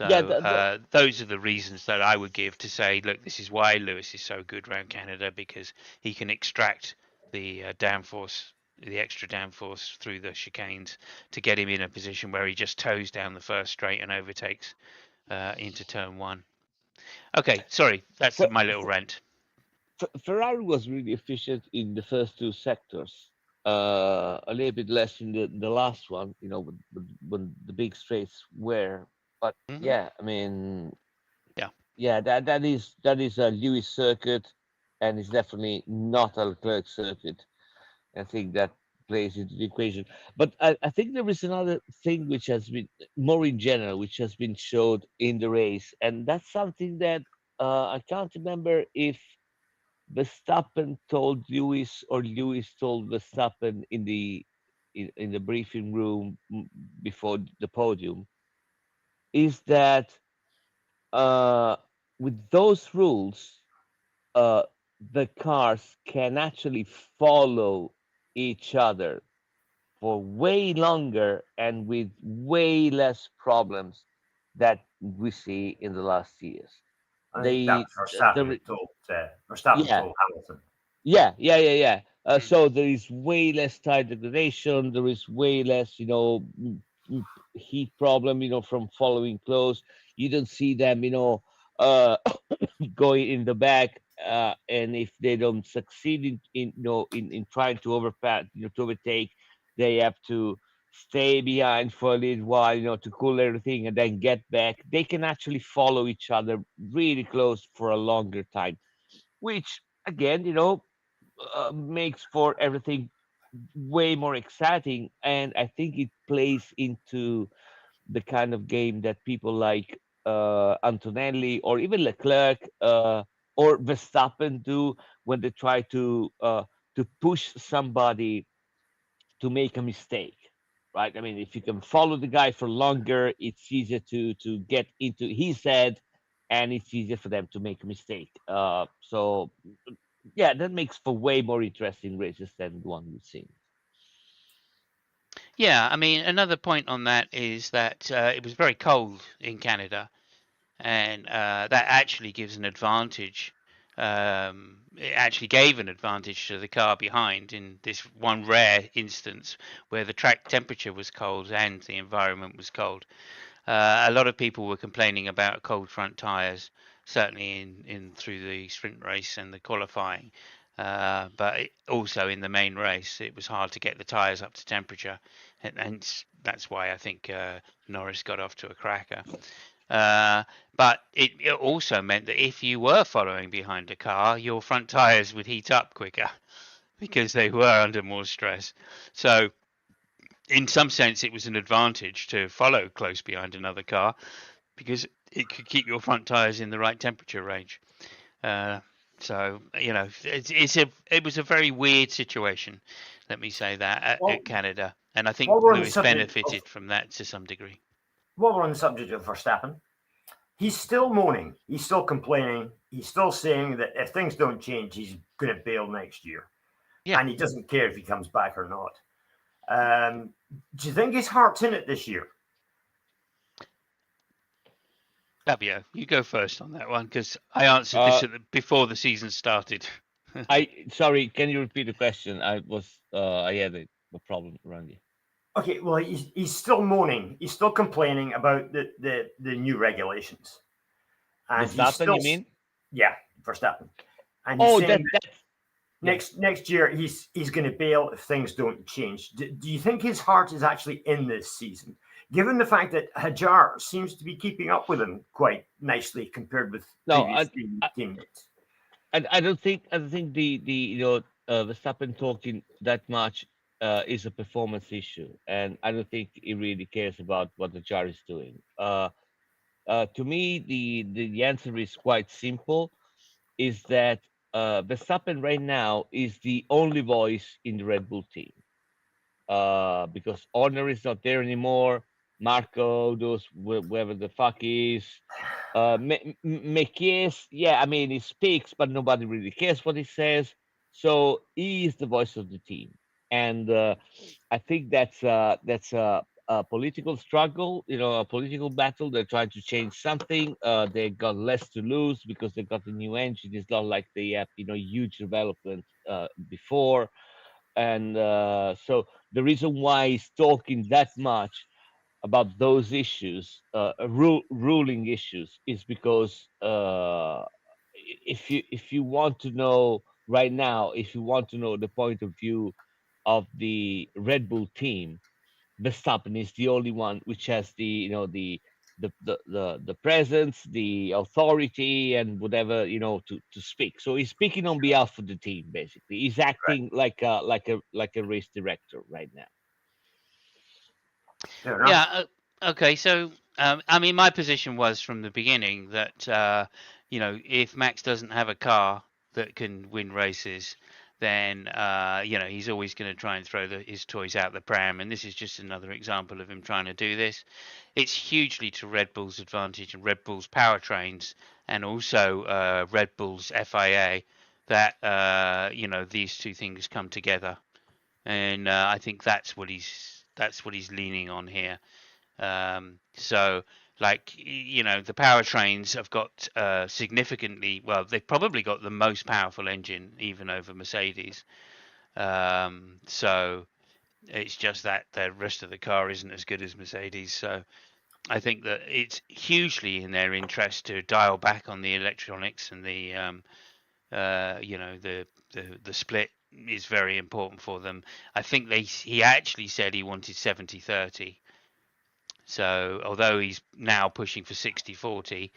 Yeah, So those are the reasons that I would give to say, look, this is why Lewis is so good around Canada, because he can extract the downforce, the extra downforce through the chicanes to get him in a position where he just tows down the first straight and overtakes into turn one. Okay, sorry, that's Fe- my little rant. Ferrari was really efficient in the first two sectors. A little bit less in the last one, when the big straights were. But Hmm. yeah, I mean, Yeah. yeah, that is a Lewis circuit, and it's definitely not a Leclerc circuit. I think that plays into the equation. But I think there is another thing which has been more in general, which has been showed in the race, and that's something that I can't remember if Verstappen told Lewis or Lewis told Verstappen in the briefing room before the podium, is that uh, with those rules, uh, the cars can actually follow each other for way longer and with way less problems that we see in the last years. I think that They, was Verstappen the, that told Verstappen yeah, told Hamilton. yeah. Mm. So there is way less tire degradation. There is way less, m- heat problem, from following close. You don't see them, uh, going in the back. And if they don't succeed in trying to overpass, to overtake, they have to stay behind for a little while, to cool everything and then get back. They can actually follow each other really close for a longer time, which again, makes for everything way more exciting. And I think it plays into the kind of game that people like Antonelli or even Leclerc or Verstappen do when they try to push somebody to make a mistake. Right? I mean, if you can follow the guy for longer, it's easier to get into his head, and it's easier for them to make a mistake. So yeah, that makes for way more interesting races than the one we've seen. Yeah, I mean, another point on that is that it was very cold in Canada, and that actually gives an advantage. It actually gave an advantage to the car behind in this one rare instance where the track temperature was cold and the environment was cold. A lot of people were complaining about cold front tyres, certainly in through the sprint race and the qualifying. But also in the main race, it was hard to get the tyres up to temperature, and that's why I think Norris got off to a cracker. Uh, but it also meant that if you were following behind a car, your front tyres would heat up quicker because they were under more stress. So, in some sense, it was an advantage to follow close behind another car because it could keep your front tyres in the right temperature range. Uh, so it was a very weird situation. Let me say that Well, at Canada, and I think while we're on the Lewis subject of benefited from that to some degree. Verstappen, he's still moaning. He's still complaining. He's still saying that if things don't change, he's going to bail next year, Yeah, and he doesn't care if he comes back or not. Do you think his heart's in it this year? Fabio, you go first on that one because I answered Uh, this before the season started. I sorry, can you repeat the question? I had a problem around you. Okay, well, he's still moaning. He's still complaining about the new regulations, and he's Verstappen, still, you mean? yeah, Verstappen, and he's Oh, saying that that's yeah. next year he's going to bail if things don't change. Do you think his heart is actually in this season, given the fact that Hajar seems to be keeping up with him quite nicely compared with No, previous teammates? I don't think the Verstappen talking that much is a performance issue, and I don't think he really cares about what the jar is doing. To me, the answer is quite simple: is that Verstappen right now is the only voice in the Red Bull team because Horner is not there anymore. Marco, whoever the fuck is. McKees, yeah, I mean, he speaks, but nobody really cares what he says. So he is the voice of the team, and I think that's a political struggle, a political battle. They're trying to change something. They got less to lose because they got a new engine. It's not like they have, huge development before, and so the reason why he's talking that much about those issues, ruling issues, is because if you want to know right now, if you want to know the point of view of the Red Bull team, Verstappen is the only one which has the presence, the authority, and whatever, to speak. So he's speaking on behalf of the team. Basically, he's Right. acting like a race director right now. Fair enough. Yeah. Okay. So, I mean, my position was from the beginning that if Max doesn't have a car that can win races, then he's always going to try and throw his toys out the pram, and this is just another example of him trying to do this. It's hugely to Red Bull's advantage and Red Bull's powertrains, and also Red Bull's FIA. that these two things come together, and I think that's what he's leaning on here. So, like, the powertrains have got significantly, well, they've probably got the most powerful engine even over Mercedes. So it's just that the rest of the car isn't as good as Mercedes. So I think that it's hugely in their interest to dial back on the electronics, and the split is very important for them. I think he actually said he wanted 70-30. So although he's now pushing for 60-40,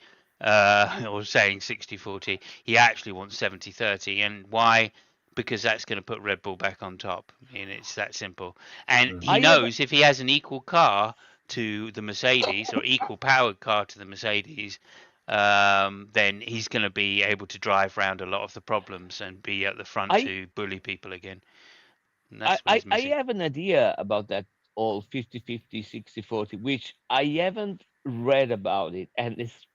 or saying 60-40, he actually wants 70-30. And why? Because that's going to put Red Bull back on top. And it's that simple. And he I have knows if he has an equal car to the Mercedes, or equal powered car to the Mercedes, then he's going to be able to drive around a lot of the problems and be at the front I to bully people again. And I that's what he's I missing. have an idea about that all 50-50, 60-40, which I haven't read about it, and it's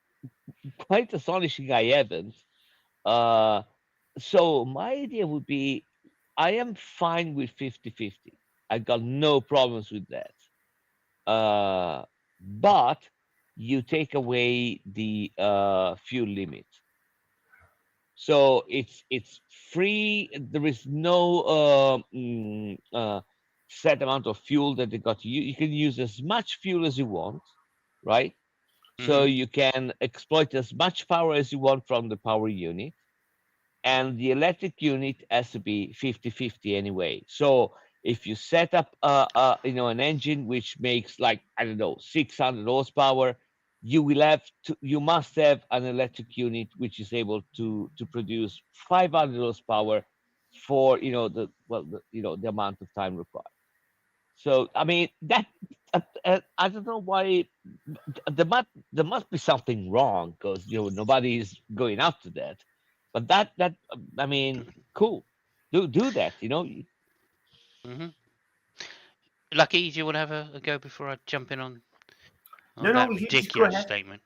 quite astonishing I haven't. Uh, so my idea would be I am fine with 50-50. I got no problems with that. But you take away the fuel limit. So it's free. There is no set amount of fuel that they got to use. You can use as much fuel as you want, right? So Hmm. you can exploit as much power as you want from the power unit, and the electric unit has to be 50-50 anyway. So if you set up an engine which makes, like, I don't know, 600 horsepower, you must have an electric unit which is able to produce 500 horsepower for the amount of time required. So I mean that I don't know why there must be something wrong, because nobody is going up to that. But that I mean, cool. Do that. Hmm. Lucky, do you want to have a go before I jump in on No, that you just go ridiculous ahead. statement?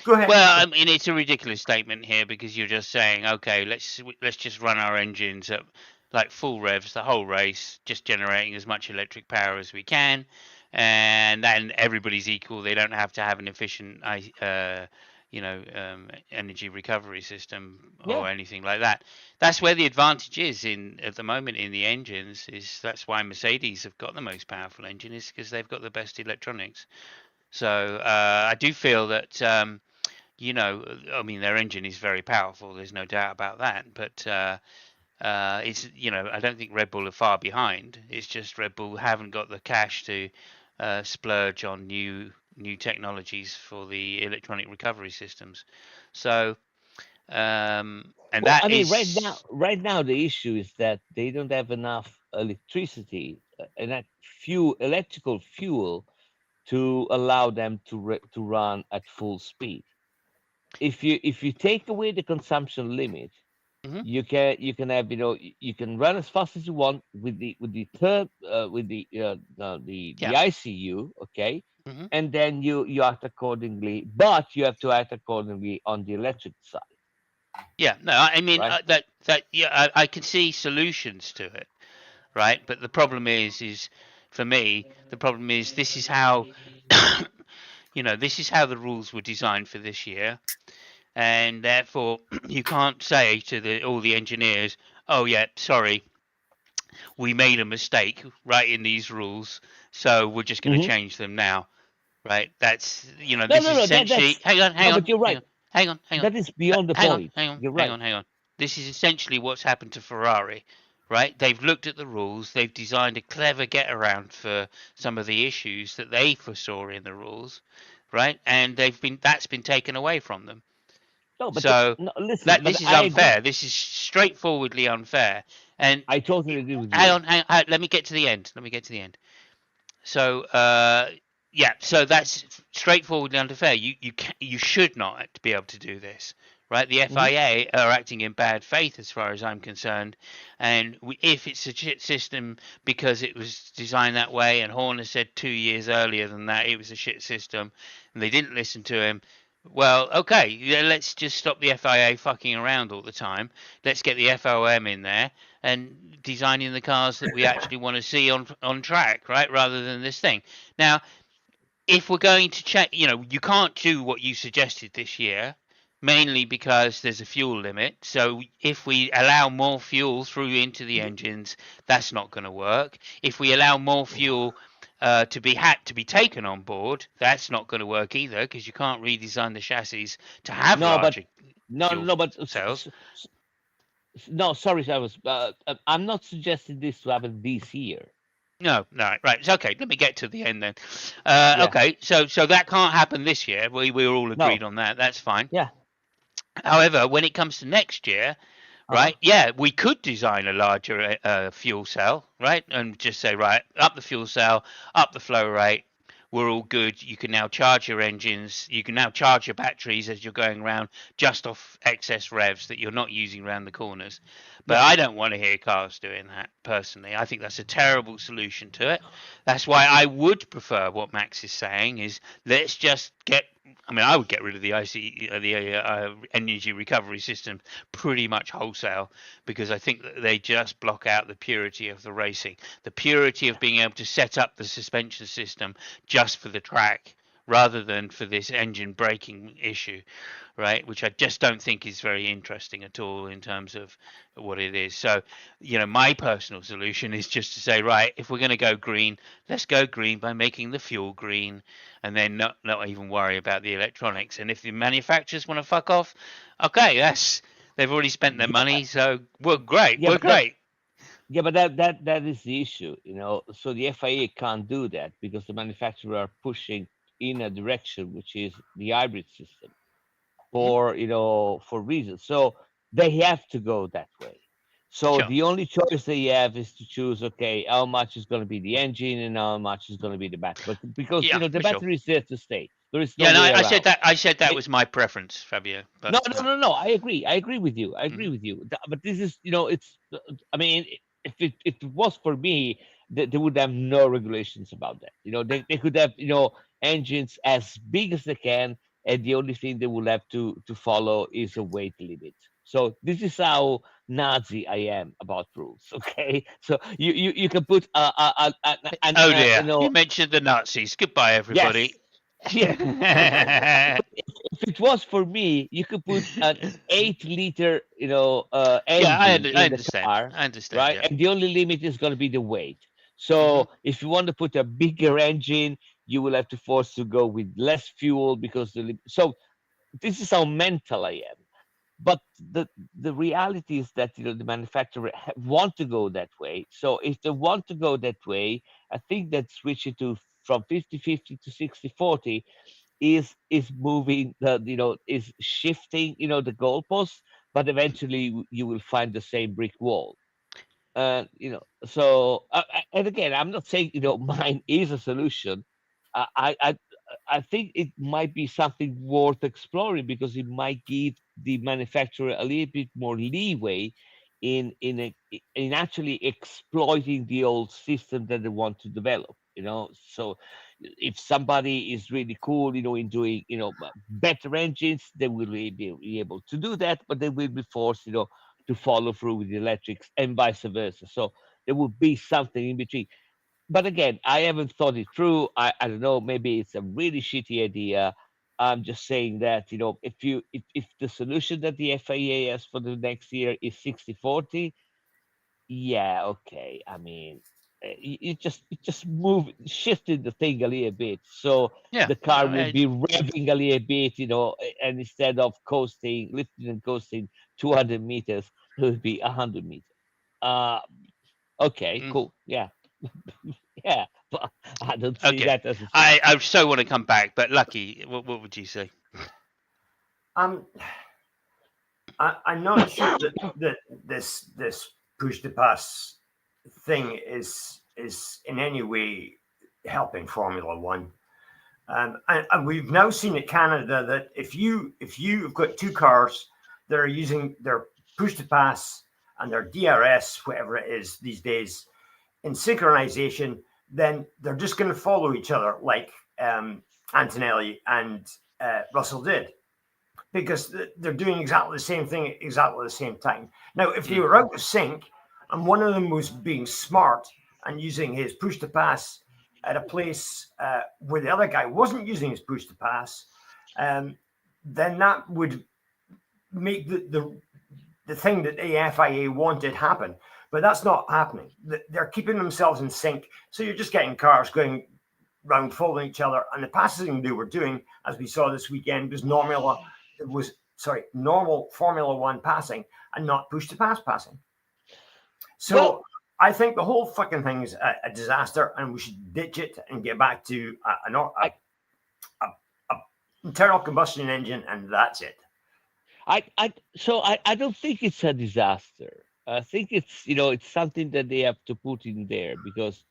Go ahead. Well, I mean, it's a ridiculous statement here, because you're just saying, okay, let's just run our engines at like full revs the whole race, just generating as much electric power as we can, and then everybody's equal. They don't have to have an efficient, energy recovery system Yeah. or anything like that. That's where the advantage is in at the moment in the engines. That's why Mercedes have got the most powerful engine, is because they've got the best electronics. So I do feel that. I mean, their engine is very powerful. There's no doubt about that. But I don't think Red Bull are far behind. It's just Red Bull haven't got the cash to splurge on new technologies for the electronic recovery systems. So, and Well, I that mean, is. right now the issue is that they don't have enough electricity and that electrical fuel to allow them to run at full speed. If you take away the consumption limit, Mhm. you can have you can run as fast as you want with the third the Yeah. ICU, okay, Hmm. and then you act accordingly, but you have to act accordingly on the electric side, Yeah. No, I mean, right? yeah, I can see solutions to it, right? But the problem is for me, the problem is this is how this is how the rules were designed for this year, and therefore you can't say to all the engineers, "Oh yeah, sorry, we made a mistake writing these rules, so we're just going to Hmm. change them now." Right? No, This no, is no. essentially. That's Hang on, hang no, on, but you're hang right. on, hang on, hang on, That is beyond the hang on, point. hang on, You're hang right. on, hang on. This is essentially what's happened to Ferrari, right? They've looked at the rules, they've designed a clever get around for some of the issues that they foresaw in the rules, right? And that's been taken away from them. No, but So no, listen. that But this is I agree. unfair. This is straightforwardly unfair. And I totally agree with hang you. on, let me get to the end. Let me get to the end. So yeah, so that's straightforwardly unfair. You should not be able to do this, right? The Hmm. FIA are acting in bad faith as far as I'm concerned, and if it's a shit system because it was designed that way, and Horner said 2 years earlier than that it was a shit system, and they didn't listen to him. Well, okay, yeah, let's just stop the FIA fucking around all the time. Let's get the FOM in there and designing the cars that we actually want to see on track, right? Rather than this thing. Now, if we're going to check, you can't do what you suggested this year, mainly because there's a fuel limit. So if we allow more fuel through into the engines, that's not going to work. If we allow more fuel to be taken on board, that's not going to work either because you can't redesign the chassis to have No, but larger no, fuel no, but cells. no, sorry, I was. I'm not suggesting this to happen this year. No, no, right. It's okay. Let me get to the end then. Yeah, Okay, so that can't happen this year. We're all agreed no, on that. That's fine. yeah, However, when it comes to next year, uh-huh. right? Yeah, we could design a larger fuel cell, right? And just say, right, up the fuel cell, up the flow rate. We're all good. You can now charge your engines. You can now charge your batteries as you're going around just off excess revs that you're not using around the corners. But Yeah, I don't want to hear cars doing that personally. I think that's a terrible solution to it. That's why I would prefer what Max is saying is let's just get. I mean, I would get rid of the energy recovery system pretty much wholesale because I think that they just block out the purity of the racing, the purity of being able to set up the suspension system just for the track rather than for this engine braking issue, right? Which I just don't think is very interesting at all in terms of what it is. So, my personal solution is just to say, right, if we're going to go green, let's go green by making the fuel green and then not even worry about the electronics. And if the manufacturers want to fuck off, okay, they've already spent their yeah, money, so we're great. yeah, We're but that, great. yeah, but that is the issue, So the FIA can't do that because the manufacturer are pushing in a direction which is the hybrid system Hmm? for reasons. So they have to go that way. So Sure. the only choice they have is to choose, okay, how much is going to be the engine and how much is going to be the battery. But because Yeah, the for sure. battery is there to stay, there is no Yeah, no, way I said around. that. I said that It, was my preference, Fabio. But no, no, no, no. I agree. I agree with you. I agree mhm. with you. But this is, it's. I mean, if it was for me, they would have no regulations about that. They could have engines as big as they can, and the only thing they will have to follow is a weight limit. So this is how Nazi I am about rules. Okay, so you can put Oh dear, you mentioned the Nazis. Goodbye, everybody. yes, yeah. If it was for me, you could put an 8-liter, Yeah, engine I in the understand. car, I understand. right? Yeah. And the only limit is going to be the weight. Hmm. So if you want to put a bigger engine, you will have to force to go with less fuel because so this is how mental I am. But the reality is that the manufacturer want to go that way. So if they want to go that way, I think that switching to from 50-50 to 60-40 is moving is shifting the goalposts, but eventually you will find the same brick wall. So and again, I'm not saying mine is a solution. I i i I think it might be something worth exploring because it might give the manufacturer a little bit more leeway in actually exploiting the old system that they want to develop. So if somebody is really cool, in doing better engines, they will be able to do that, but they will be forced, to follow through with the electrics and vice versa. So there will be something in between. But again, I haven't thought it through. I don't know. Maybe it's a really shitty idea. I'm just saying that if the solution that the FIA has for the next year is 60-40, yeah, okay. I mean, you just shifted the thing a little bit, so Yeah. the car will be revving a little bit, and instead of lifting and coasting 200 meters, it will be 100 meters. Uh, okay, Mm, cool, yeah, yeah, but I don't see okay. that as a I solution. so want to come back, but Lucky, what would you say? Um, I'm not sure that this push to pass thing is in any way helping Formula One. And we've now seen in Canada that if you've got two cars that are using their push to pass and their DRS, whatever it is these days, in synchronization, then they're just going to follow each other like Antonelli and Russell did. because they're doing exactly the same thing at exactly the same time. Now, if they were out of sync and one of them was being smart and using his push to pass at a place where the other guy wasn't using his push to pass, then that would make the thing that the FIA wanted happen. But that's not happening. They're keeping themselves in sync. So you're just getting cars going round, following each other. And the passing they were doing, as we saw this weekend, was normal Formula One passing and not push to pass passing. So Well, I think the whole fucking thing is a disaster, and we should ditch it and get back to a internal combustion engine, and that's it. I don't think it's a disaster. I think it's something that they have to put in there because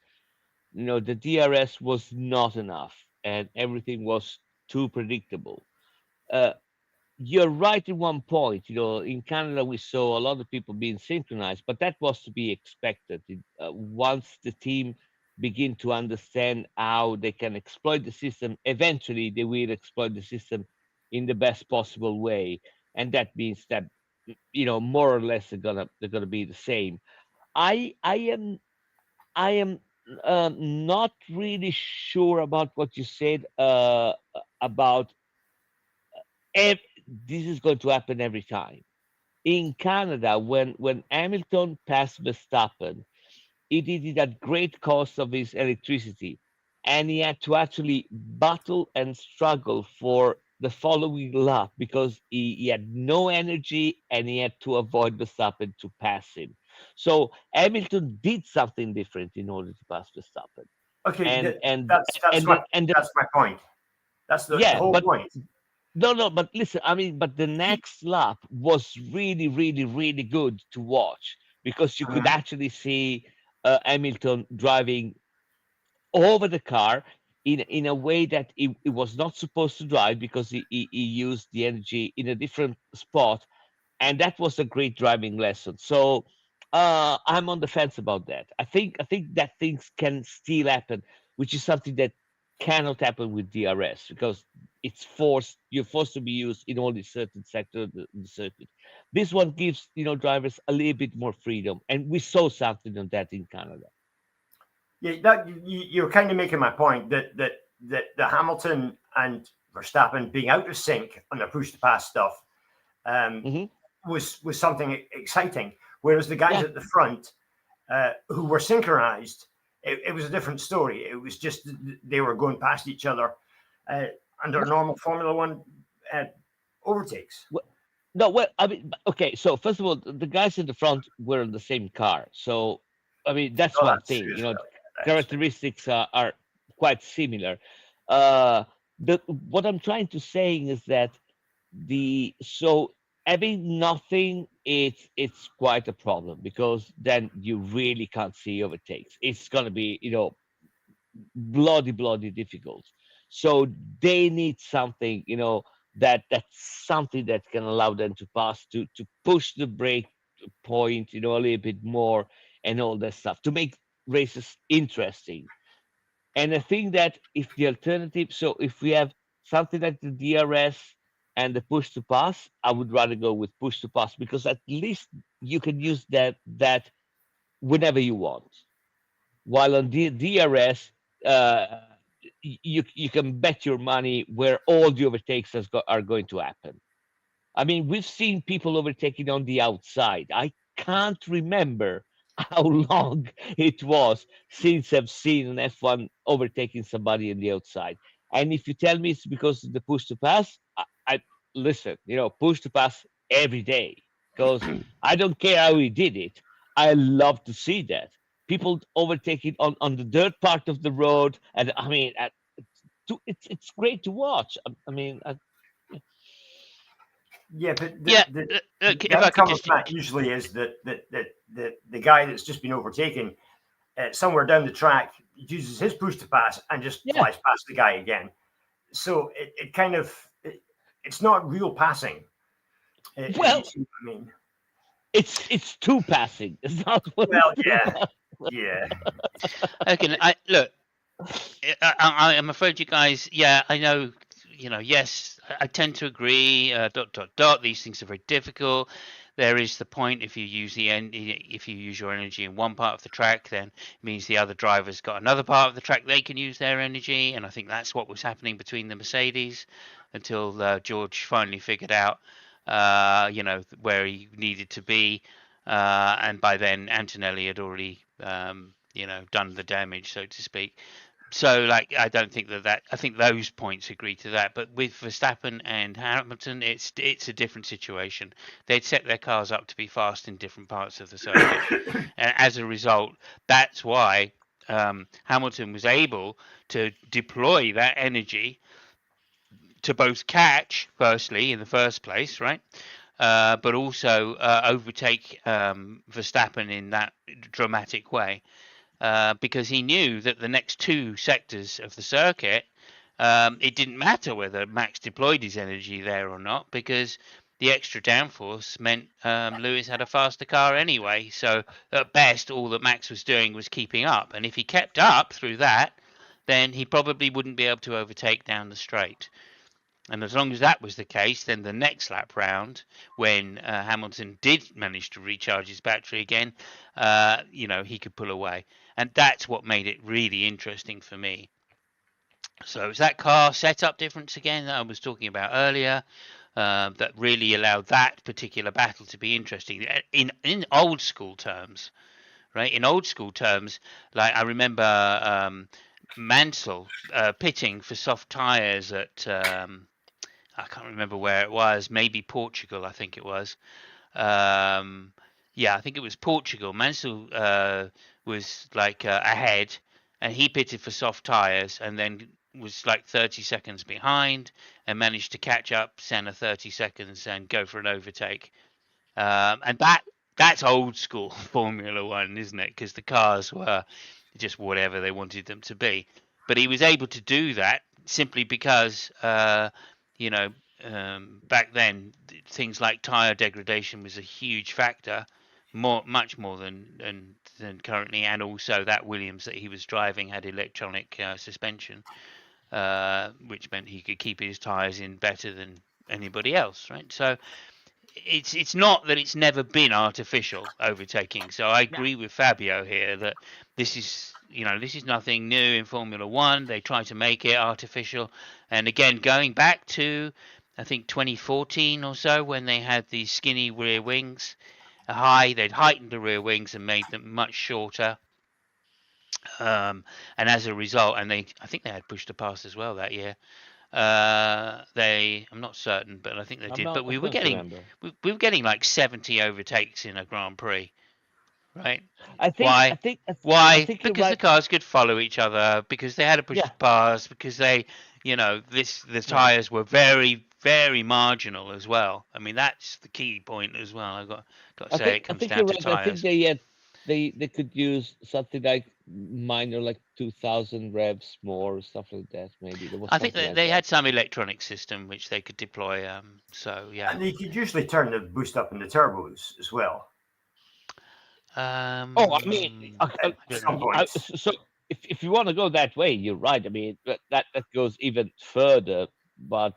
the DRS was not enough and everything was too predictable. Uh, you're right in one point. In Canada, we saw a lot of people being synchronized, but that was to be expected. Once the team begin to understand how they can exploit the system, eventually they will exploit the system in the best possible way, and that means that more or less they're gonna be the same. I am not really sure about what you said about ev- this is going to happen every time. In Canada, when Hamilton passed Verstappen, he did it at great cost of his electricity, and he had to actually battle and struggle for the following lap because he had no energy and he had to avoid Verstappen to pass him. So Hamilton did something different in order to pass Verstappen, Okay, and and that's and my the, and the, that's my point. That's the yeah, whole but point. no, but listen, I mean, but the next lap was really, really, really good to watch because you could Mhm. actually see Hamilton driving over the car in a way that he was not supposed to drive because he used the energy in a different spot, and that was a great driving lesson. So I'm on the fence about that. I think that things can still happen, which is something that cannot happen with DRS because you're forced to be used in only certain sector of the circuit. This one gives drivers a little bit more freedom, and we saw something on that in Canada. Yeah, that you're kind of making my point that the Hamilton and Verstappen being out of sync on their push to pass stuff um, Hmm. was something exciting, whereas the guys Yeah. at the front who were synchronized, it was a different story. It was just they were going past each other uh, under normal Formula One uh, overtakes. No, well, I mean, okay. So first of all, the guys in the front were in the same car, so I mean that's Oh, one that's true thing. as well. Yeah, that is true. Characteristics are quite similar. Uh, what I'm trying to say is that having nothing, it's quite a problem because then you really can't see overtakes. It's gonna be bloody difficult. So they need something, that's something that can allow them to pass to push the brake point, a little bit more and all that stuff to make races interesting. And I think that if the alternative, so if we have something like the DRS and the push to pass, I would rather go with push to pass because at least you can use that whenever you want. While on DRS, uh, you can bet your money where all the overtakes are going to happen. I mean, we've seen people overtaking on the outside. I can't remember how long it was since I've seen an F1 overtaking somebody on the outside. And if you tell me it's because of the push to pass, I listen, push to pass every day because I don't care how he did it. I love to see that. People overtaking on the dirt part of the road. And I mean, it's great to watch. I mean, Yeah, but Yeah, the if I could outcome of just, that usually is that the guy that's just been overtaken somewhere down the track uses his push to pass and just yeah. flies past the guy again. So it kind of it's not real passing, if you Well, see what I mean. it's two passing. It's not one Well, two yeah, pass. yeah. okay, I look. I'm afraid you guys. Yeah, I know. Yes, I tend to agree. These things are very difficult. There is the point if you use if you use your energy in one part of the track, then it means the other driver's got another part of the track they can use their energy, and I think that's what was happening between the Mercedes until George finally figured out, where he needed to be, and by then Antonelli had already, done the damage, so to speak. So, like, I don't think that I think those points agree to that. But with Verstappen and Hamilton, it's a different situation. They'd set their cars up to be fast in different parts of the circuit, and as a result, that's why Hamilton was able to deploy that energy to both catch, firstly, in the first place, right? But also overtake Verstappen in that dramatic way. Because he knew that the next two sectors of the circuit, it didn't matter whether Max deployed his energy there or not, because the extra downforce meant Lewis had a faster car anyway. So at best, all that Max was doing was keeping up. And if he kept up through that, then he probably wouldn't be able to overtake down the straight. And as long as that was the case, then the next lap round, when Hamilton did manage to recharge his battery again, he could pull away. And that's what made it really interesting for me. So it's that car setup difference again that I was talking about earlier that really allowed that particular battle to be interesting in old school terms, right? In old school terms, like I remember Mansell pitting for soft tyres at I can't remember where it was. Maybe Portugal, I think it was. Yeah, I think it was Portugal. Mansell was like ahead, and he pitted for soft tyres, and then was like 30 seconds behind, and managed to catch up Senna 30 seconds and go for an overtake. And that's old school Formula One, isn't it? Because the cars were just whatever they wanted them to be. But he was able to do that simply because, back then things like tire degradation was a huge factor, much more than currently, and also that Williams that he was driving had electronic suspension, which meant he could keep his tires in better than anybody else, right? So it's not that it's never been artificial overtaking. So I agree with Fabio here that this is nothing new in Formula One. They try to make it artificial, and again going back to I think 2014 or so when they had these skinny rear wings, they'd heightened the rear wings and made them much shorter. And as a result, I think they had push to pass as well that year. I'm not certain, but I think they did. But we were getting like 70 overtakes in a Grand Prix, right? Why? Because the cars could follow each other, because they had to push the pass, because the tires were very, very marginal as well. I mean, that's the key point as well. I got to say, it comes down to tires. I think they could use something like minor, like 2,000 revs more, stuff like that. Maybe there was. I think they had some electronic system which they could deploy. So yeah, and you could usually turn the boost up in the turbos as well. I mean, so if you want to go that way, you're right. I mean, that goes even further. But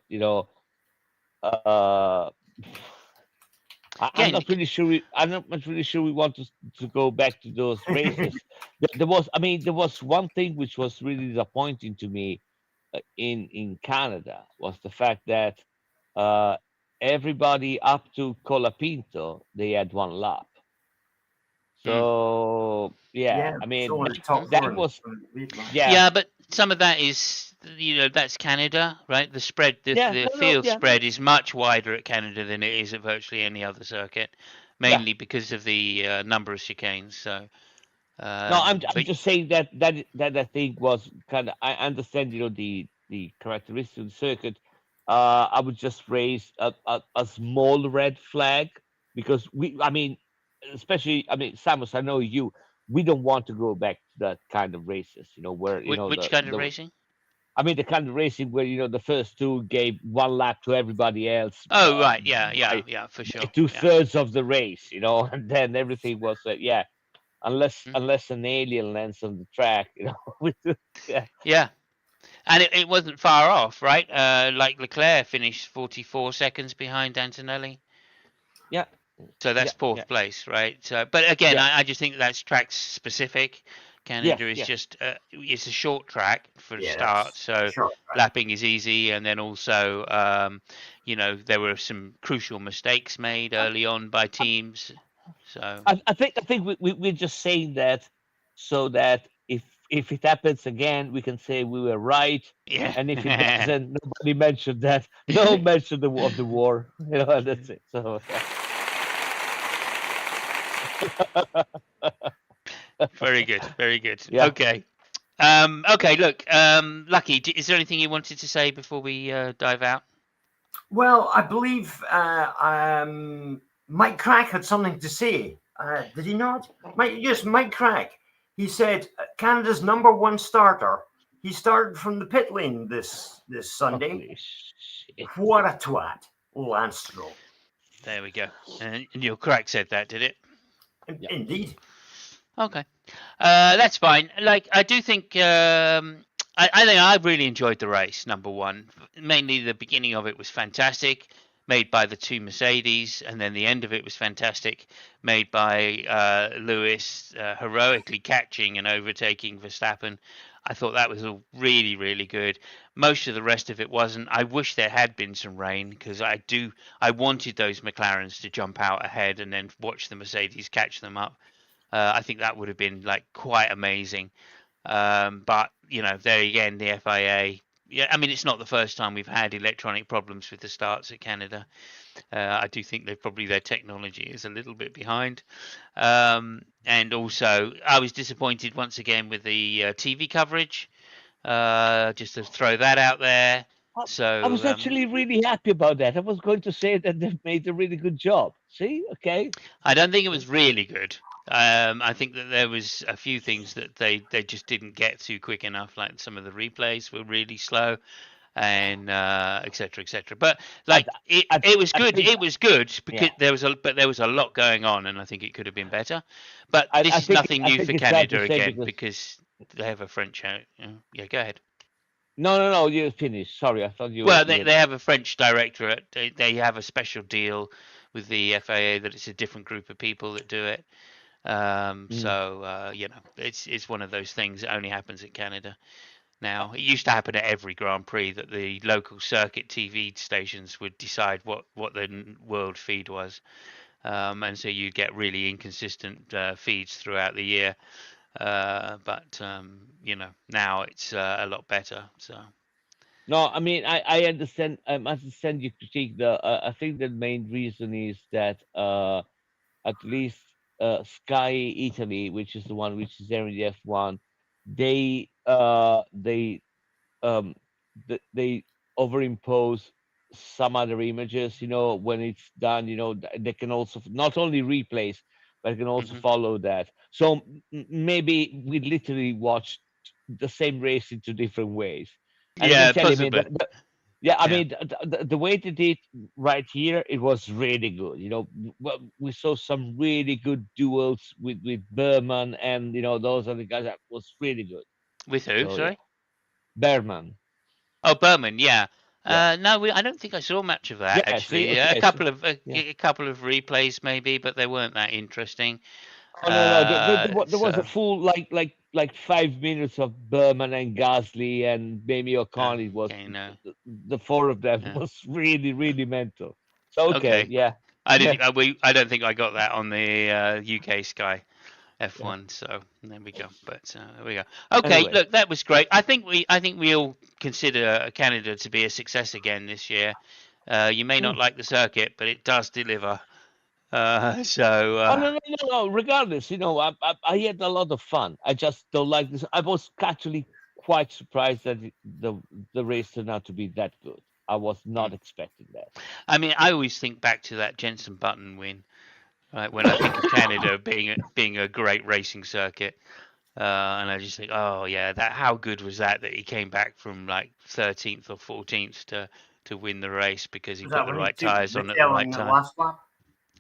I'm not really sure. I'm not really sure we want to go back to those races. There was one thing which was really disappointing to me in Canada, was the fact that everybody up to Colapinto, they had one lap. So I mean that was but some of that is that's Canada, right? The spread, the field spread is much wider at Canada than it is at virtually any other circuit, mainly because of the number of chicanes. So no, I'm just saying that I think was kind of, I understand the characteristics of the circuit. I would just raise a small red flag, because especially, Samus, I know we don't want to go back to that kind of races, where which kind of racing? I mean, the kind of racing where the first two gave one lap to everybody else. Oh right, yeah, for sure. 2/3 of the race, and then everything was unless an alien lands on the track, Yeah. And it wasn't far off, right? Like Leclerc finished 44 seconds behind Antonelli. Yeah. So that's Yeah. fourth Yeah. place, right? So, but again, Yeah. I just think that's track specific. Yes. Canada is Yes. just it's a short track for a Yeah, start, that's so sure. lapping is easy, and then also, there were some crucial mistakes made early on by teams. So I think we're just saying that so that if it happens again, we can say we were right, and if it yeah, doesn't, nobody mentioned that. No mention of the war. That's it. So yeah. very good, very good. Yeah. Okay. Okay, look, Lucky, is there anything you wanted to say before we dive out? Well, I believe Mike Crack had something to say. Did he not? Mike Crack. He said Canada's number one starter. He started from the pit lane this Sunday. Holy shit. What a twat, Lance Stroll. There we go. And your Crack said that, did it? Yeah. Indeed. Okay, that's fine. Like, I do think I think I really enjoyed the race. Number one, mainly the beginning of it was fantastic, made by the two Mercedes, and then the end of it was fantastic, made by Lewis heroically catching and overtaking Verstappen. I thought that was all really, really good. Most of the rest of it wasn't. I wish there had been some rain because I wanted those McLarens to jump out ahead and then watch the Mercedes catch them up. I think that would have been like quite amazing. But there again, the FIA. Yeah, I mean, it's not the first time we've had electronic problems with the starts at Canada. I do think their technology is a little bit behind. And also, I was disappointed once again with the TV coverage. Just to throw that out there. I was So actually really happy about that. I was going to say that they've made a really good job. See, okay. I don't think it was really good. I think that there was a few things that they just didn't get to quick enough. Like some of the replays were really slow, and etc. etc. But like it was good. It was good because Yeah. there was a lot going on, and I think it could have been better. But this I is think nothing I new think for it's fair to Canada say again because they have a French. Yeah, go ahead. no, you finished. Sorry, I thought Well, you they have a French directorate. They have a special deal with the FAA that it's a different group of people that do it. Mm. So it's one of those things that only happens in Canada now. It used to happen at every Grand Prix that the local circuit TV stations would decide what the world feed was, and so you get really inconsistent feeds throughout the year. But now it's a lot better. So No, I mean I understand. I understand your critique. I think the main reason is that at least Sky Italy, which is the one which is there in the F1, they um they overimpose some other images. When it's done, they can also not only replace, but can also hmm follow that. So maybe we literally watched the same race in two different ways. And I can yeah, tell you, I mean, possibly. yeah, I Yeah. mean, the way they did right here, it was really good. We saw some really good duels with Berman and those other guys. That was really good. With who? So yeah, Sorry. Berman. Oh, Berman, yeah. Yeah, No, I don't think I saw much of that yeah. See, actually. A okay, couple of yeah. a couple of replays maybe, but they weren't that interesting. Oh no, there was a So full like 5 minutes of Berman and Gasly and maybe Ocon. It was okay, no, the four of them yeah. was really really mental. So okay, Okay. yeah, I yeah. didn't. I don't think I got that on the UK Sky Yeah. F1. So there we go. But there we go. Okay, Anyway, look, that was great. I think we all consider Canada to be a success again this year. You may not mm. like the circuit, but it does deliver. Oh no. Regardless, I had a lot of fun. I just don't like this. I was actually quite surprised that the race turned out to be that good. I was not mm. expecting that. I mean, I always think back to that Jenson Button win, right? When I think of Canada being a great racing circuit, and I just think, oh yeah, that how good was that he came back from like 13th or 14th to win the race because he Was put that the when he right took tires on at the Vettel right in the time. last lap?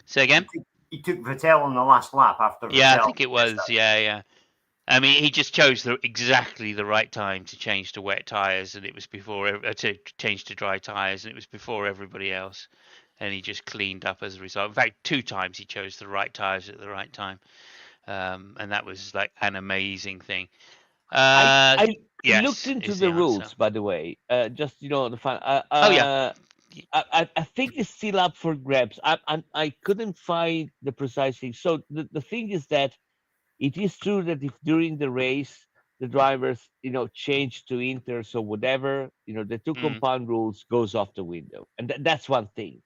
Say again? He took Vettel on the last lap after Yeah, I Vettel think it messed was. up. Yeah, yeah. I mean, he just chose exactly the right time to change to wet tires, and it was before to change to dry tires, and it was before everybody else, and he just cleaned up as a result. In fact, 2 times he chose the right tires at the right time, and that was like an amazing thing. I looked Yes, into is the the answer. rules, by the way. Just the fun. Oh yeah, I think it's still up for grabs. I couldn't find the precise thing. So the thing is that it is true that if during the race the drivers change to inters or whatever, the two mm, compound rules goes off the window, and that's one thing.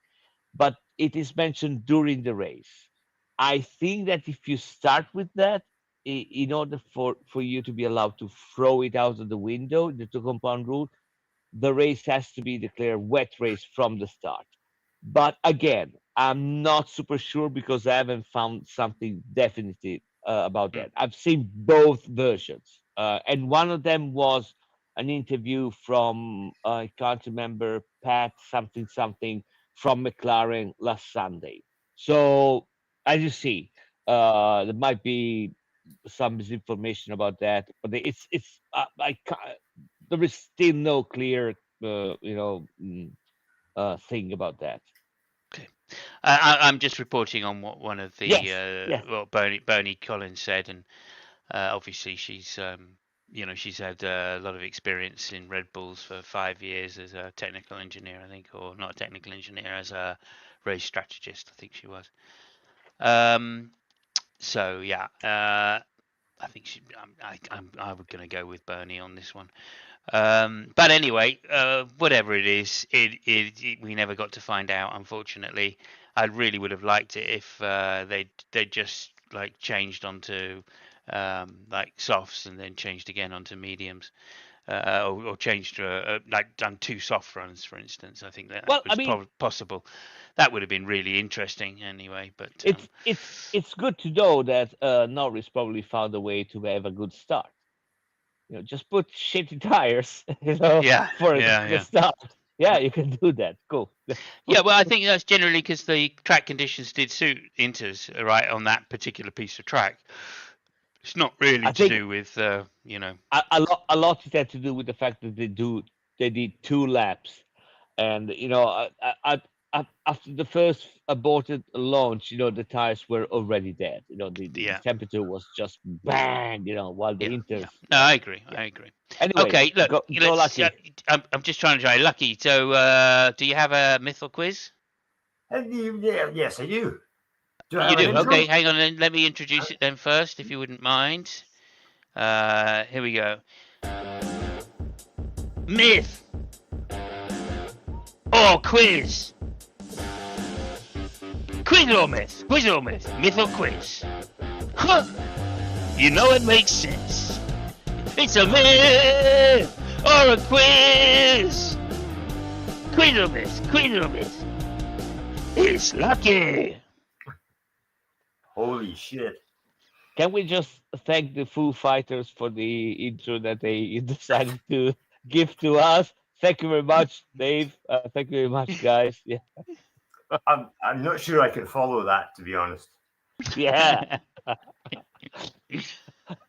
But it is mentioned during the race. I think that if you start with that, in order for you to be allowed to throw it out of the window, the two compound rule, the race has to be declared wet race from the start. But again, I'm not super sure because I haven't found something definitive about mm, that. I've seen both versions, and one of them was an interview from I can't remember, Pat something something from McLaren last Sunday. So as you see, there might be some misinformation about that, but it's I can't, there is still no clear thing about that. okay. I'm just reporting on what one of the Yes, yes. what Bernie Collins said, and obviously she's she's had a lot of experience in Red Bulls for 5 years as a technical engineer, I think, or not a technical engineer, as a race strategist, I think she was. So yeah, I think I'm going to go with Bernie on this one. But anyway, whatever it is, we never got to find out. Unfortunately, I really would have liked it if they just like changed onto like softs and then changed again onto mediums, or changed to like done 2 soft runs, for instance. I think that Well, I was mean, possible. That would have been really interesting anyway. But it's good to know that Norris probably found a way to have a good start. Just put shitty tires, yeah, for the yeah. start. Yeah, you can do that. Cool. Yeah, well, I think that's generally because the track conditions did suit Inters right on that particular piece of track. It's not really I to think do with a lot had to do with the fact that they did 2 laps, and after the first aborted launch, the tires were already dead. The yeah, temperature was just bang. While the yeah, yeah. inters, No, yeah, I agree. yeah. I agree. Anyway, Okay, look, go let's. lucky. I'm just trying to try lucky. So, do you have a myth or quiz? Yeah, yes, I do. Do I You have an do. Okay, intro? hang on. Then let me introduce it then first, if you wouldn't mind. Here we go. Myth or quiz? Quiz or myth? Quiz or myth? Myth or quiz? Huh? You know it makes sense. It's a myth or a quiz. Quiz or myth? Quiz or myth? It's lucky. Holy shit. Can we just thank the Foo Fighters for the intro that they decided to give to us? Thank you very much, Dave. Thank you very much, guys. Yeah, I'm not sure I can follow that, to be honest. yeah.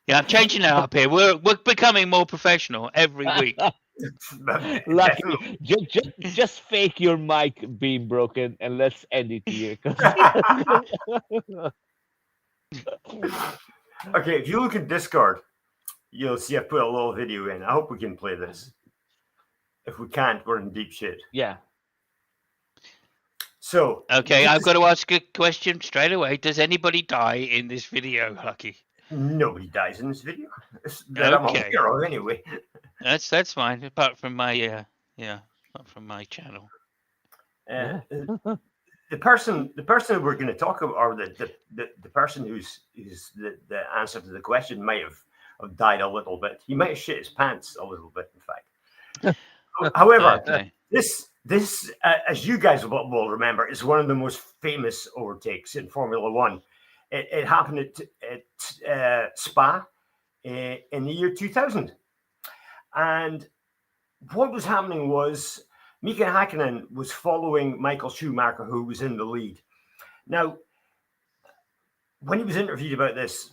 Yeah, I'm changing it up here. We're becoming more professional every week. Definitely. Lucky. Just fake your mic being broken and let's end it here. Okay, if you look at Discord, you'll see I put a little video in. I hope we can play this. If we can't, we're in deep shit. Yeah. So, Okay, I've got to ask a question straight away. Does anybody die in this video, Lucky? nobody dies in this video that I'm Okay, aware of, anyway. that's fine. Apart from my apart from my channel. Uh, the person that we're going to talk about, or the person who's the answer to the question might have died a little bit. He might have shit his pants a little bit, in fact. However, Okay. this as you guys will remember, is one of the most famous overtakes in Formula One. It happened at Spa in the year 2000, and what was happening was Mika Hakkinen was following Michael Schumacher, who was in the lead. Now, when he was interviewed about this,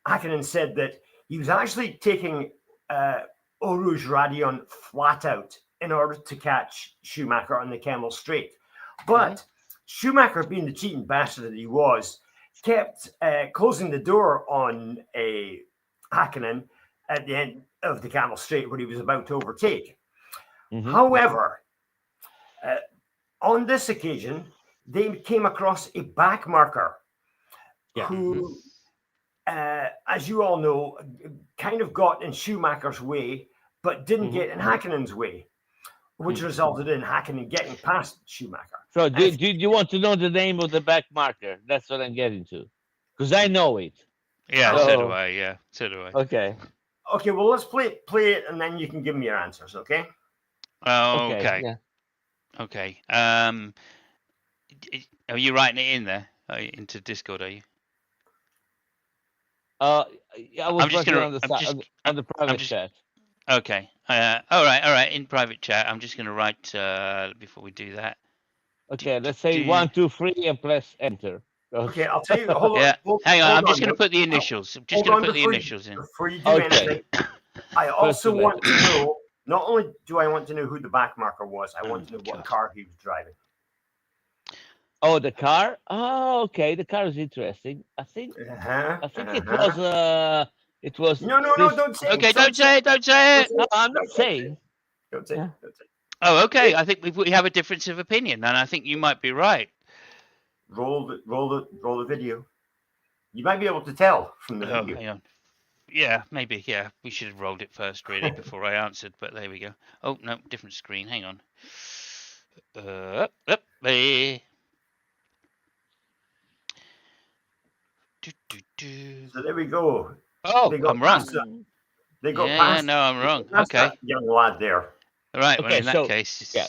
Hakkinen said that he was actually taking Eau Rouge Radion flat out in order to catch Schumacher on the Kemmel Straight. But Schumacher, being the cheating bastard that he was, kept closing the door on Hakkinen at the end of the Kemmel Straight where he was about to overtake. However, on this occasion, they came across a back marker who, as you all know, kind of got in Schumacher's way, but didn't get in Hakkinen's way, which resulted in Hakkinen getting past Schumacher. So, do you want to know the name of the back marker? That's what I'm getting to, because I know it. Yeah, so do I. Yeah, so do I. Okay. Okay, well, let's play it, and then you can give me your answers, okay? Okay. Yeah. Okay. Are you writing it in there into Discord? Are you? I was I'm just working gonna. on the I'm just. on the private just- chat. Okay. All right. In private chat, I'm just gonna write before we do that. Okay, let's say 1, 2, 3, and press enter. Okay, I'll tell you. Hold on. Yeah. Hang on. I'm just hold gonna on. put the initials. I'm just Hold gonna on put the before you- initials in. Before you do Okay. anything, I also First want to know. Not only do I want to know who the back marker was, I want to know what God. car he was driving. Oh, the car. Oh, okay. The car is interesting. I think it was. It was. No, this- don't say. Okay. Don't say it. Don't say it. No, I'm not saying. Don't say. Yeah. Don't say. Oh, okay. I think we have a difference of opinion, and I think you might be right. Roll the video. You might be able to tell from the Oh, video. hang on. Yeah, maybe. Yeah, we should have rolled it first, really, before I answered. But there we go. Oh no, different screen. Hang on. Hey. So there we go. Oh, They got I'm wrong. past that. They got Yeah, past. no, I'm wrong. Past Okay. that young lad there. All right. Well, Okay, in that so- case, it's- yeah.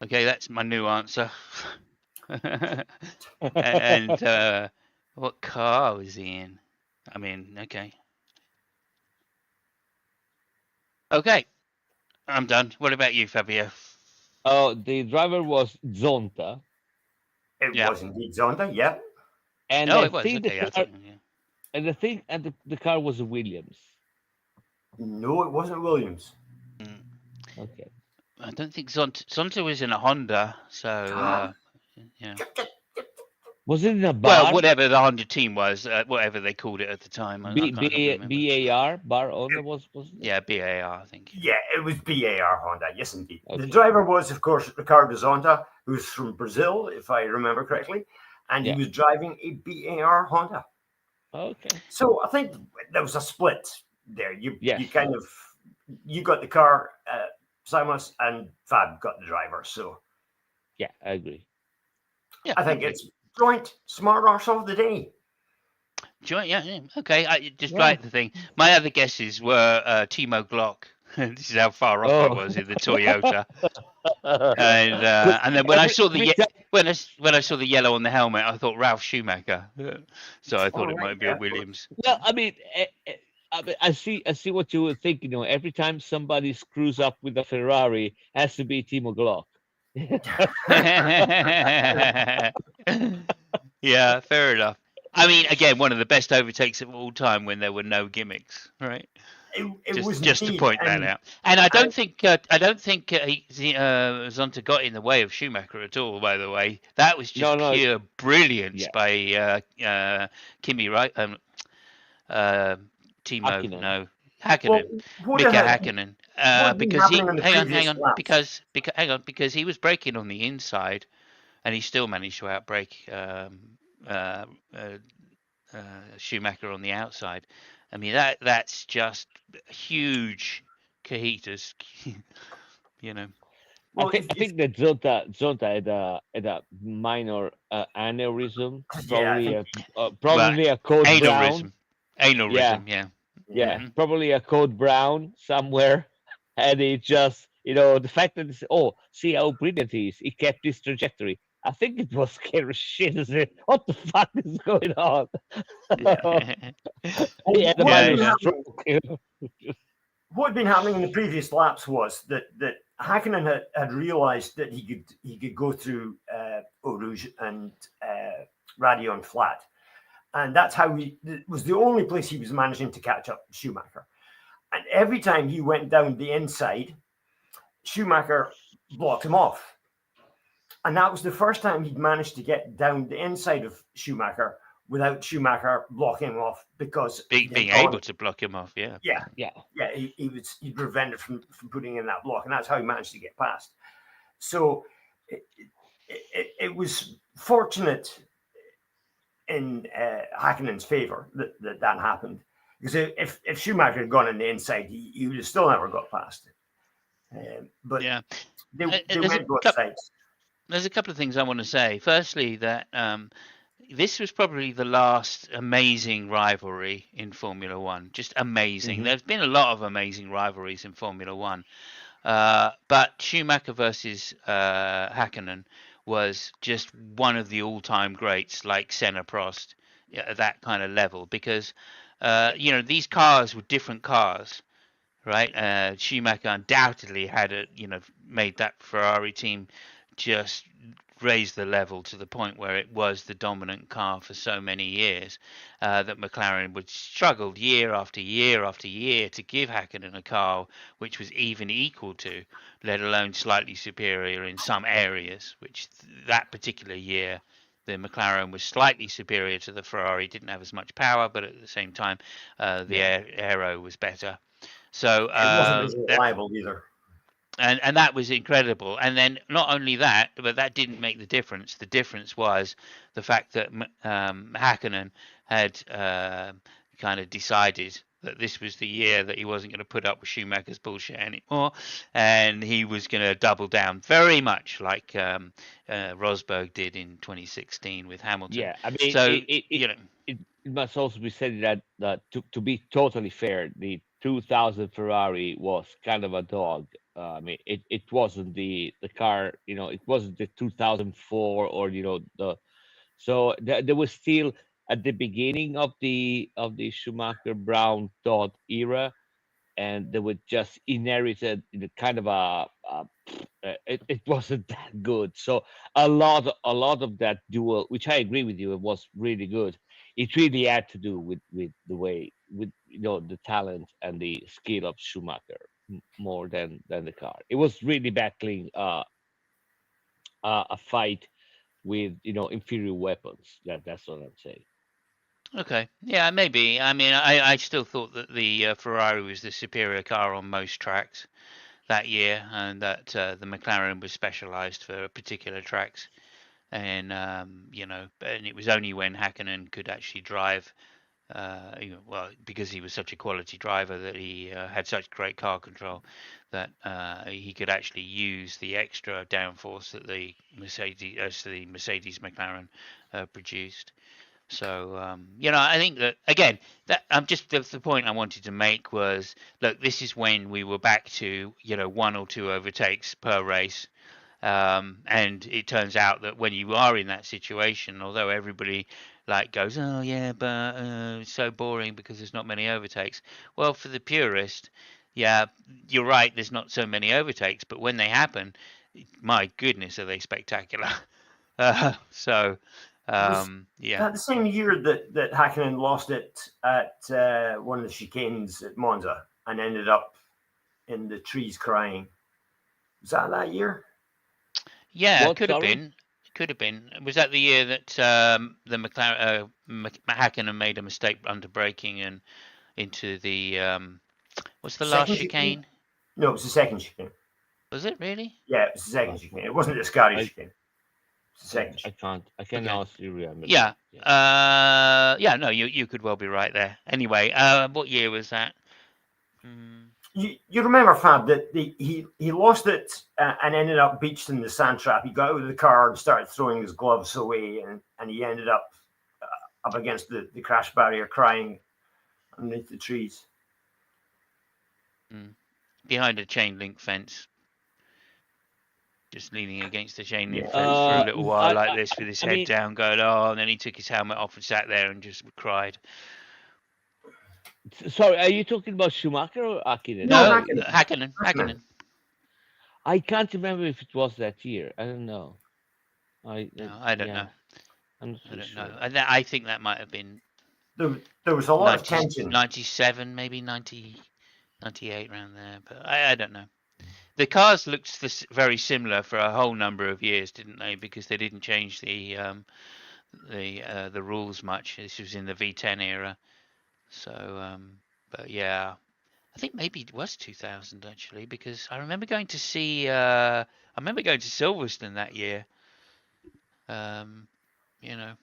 Okay, that's my new answer. And what car was he in? I mean, okay. Okay, I'm done. What about you, Fabio? Oh, the driver was Zonta, It Yeah. was indeed Zonda. Yeah. and Oh, I it was. think Okay, I the car, thought, yeah. and the thing, and the car was a Williams. No, it wasn't Williams. Okay. I don't think Zonta was in a Honda, so yeah. Was it in a bar? Well, whatever the Honda team was, whatever they called it at the time. I can't remember. BAR bar owner was it? Yeah, BAR, I think. Yeah, it was BAR Honda. Yes, indeed. Okay. The driver was, of course, Ricardo Zonta, who's from Brazil, if I remember correctly, and Yeah. he was driving a BAR Honda. Okay. So I think there was a split there. You Yes. kind of you got the car, Simons, and Fab got the driver. So Yeah, I agree. Yeah, I think okay. it's joint smart arse of the day. Joint, yeah. Okay, I just Yeah. write the thing. My other guesses were Timo Glock. This is how far off I was in the Toyota. And then when I saw the when I saw the yellow on the helmet, I thought Ralph Schumacher. So I thought it might be a Williams. Well, I mean, I see what you were thinking. You know, every time somebody screws up with a Ferrari, it has to be Timo Glock. Yeah, fair enough. I mean, again, one of the best overtakes of all time when there were no gimmicks, right? It was Just to indeed, point that and out. And I don't think Zonta got in the way of Schumacher at all. By the way, that was just No. pure brilliance Yeah. by Kimi, right? Timo, Hakkinen. no, Hakkinen, what Mika had- Hakkinen. had been Because he happening in the hang on, previous laps? because he was braking on the inside, and he still managed to outbrake Schumacher on the outside. I mean that's just huge cajitas, you know. Well, I think that Zonta had a minor aneurysm, Yeah, I probably a code brown. Aneurysm, yeah. Yeah, Mhm. probably a code brown somewhere, and it just, the fact that see how brilliant he is. He kept his trajectory. I think it was scary shit. What the fuck is going on? He had a What had minor been stroke. what had been happening in the previous laps was that Hakkinen had realised that he could go through Eau Rouge and Radion flat. And that's how it was the only place he was managing to catch up with Schumacher. And every time he went down the inside, Schumacher blocked him off. And that was the first time he'd managed to get down the inside of Schumacher without Schumacher blocking him off, because being able to block him off. Yeah. He prevented from putting in that block, and that's how he managed to get past. So it was fortunate in Häkkinen's favor that happened, because if Schumacher had gone on the inside, he would have still never got past it. But yeah, they went both sides. There's a couple of things I want to say. Firstly, that this was probably the last amazing rivalry in Formula One. Just amazing. There's been a lot of amazing rivalries in Formula One. But Schumacher versus Häkkinen was just one of the all-time greats, like Senna, Prost, at that kind of level. Because, these cars were different cars, right? Schumacher undoubtedly had made that Ferrari team just raise the level to the point where it was the dominant car for so many years, that McLaren would struggled year after year after year to give Häkkinen a car which was even equal to, let alone slightly superior in some areas, which that particular year the McLaren was slightly superior to the Ferrari, didn't have as much power, but at the same time the aero was better. So it wasn't as reliable either. And that was incredible. And then not only that, but that didn't make the difference. The difference was the fact that Häkkinen had kind of decided that this was the year that he wasn't going to put up with Schumacher's bullshit anymore, and he was going to double down, very much like Rosberg did in 2016 with Hamilton. Yeah, I mean, so it must also be said that to be totally fair, the 2000 Ferrari was kind of a dog. I mean, it wasn't the car, it wasn't the 2004 or so there was still at the beginning of the Schumacher Brown Todd era, and they were just inherited kind of it wasn't that good. So a lot of that duel, which I agree with you, it was really good. It really had to do with the way, with the talent and the skill of Schumacher more than the car. It was really battling a fight with inferior weapons. That's what I'm saying. Okay, yeah, maybe. I mean, I still thought that the Ferrari was the superior car on most tracks that year, and that the McLaren was specialised for particular tracks. And and it was only when Häkkinen could actually drive, because he was such a quality driver, that he had such great car control, that he could actually use the extra downforce that the Mercedes McLaren produced. So I think that again, that just the point I wanted to make was, look, this is when we were back to one or two overtakes per race, and it turns out that when you are in that situation, although everybody goes, oh yeah, but it's so boring because there's not many overtakes. Well, for the purist, yeah, you're right. There's not so many overtakes, but when they happen, my goodness, are they spectacular? So. That the same year that Häkkinen lost it at one of the chicanes at Monza and ended up in the trees crying. Was that year? Yeah, it could have been. Could have been. Was that the year that the McLaren Häkkinen made a mistake under braking and into the what's the last chicane? No, it was the second chicane. Was it really? Yeah, it was the second chicane. It wasn't the Scottish chicane. I can't honestly remember. Yeah. No, you could well be right there. Anyway, what year was that? You remember, Fab, that he lost it and ended up beached in the sand trap. He got out of the car and started throwing his gloves away, and he ended up against the crash barrier, crying underneath the trees. Behind a chain link fence. Just leaning against the chain link fence for a little while like this, with his head down, going, oh, and then he took his helmet off and sat there and just cried. Sorry, are you talking about Schumacher or Häkkinen? No, Häkkinen. I can't remember if it was that year. I don't know. I don't know. I'm not I too don't sure. know. And I think that might have been There was a lot of 90, tension. 97, maybe 90, 98 around there. But I don't know. The cars looked very similar for a whole number of years, didn't they? Because they didn't change the rules much. This was in the V10 era. So, but yeah, I think maybe it was 2000 actually, because I remember going to see. I remember going to Silverstone that year. You know,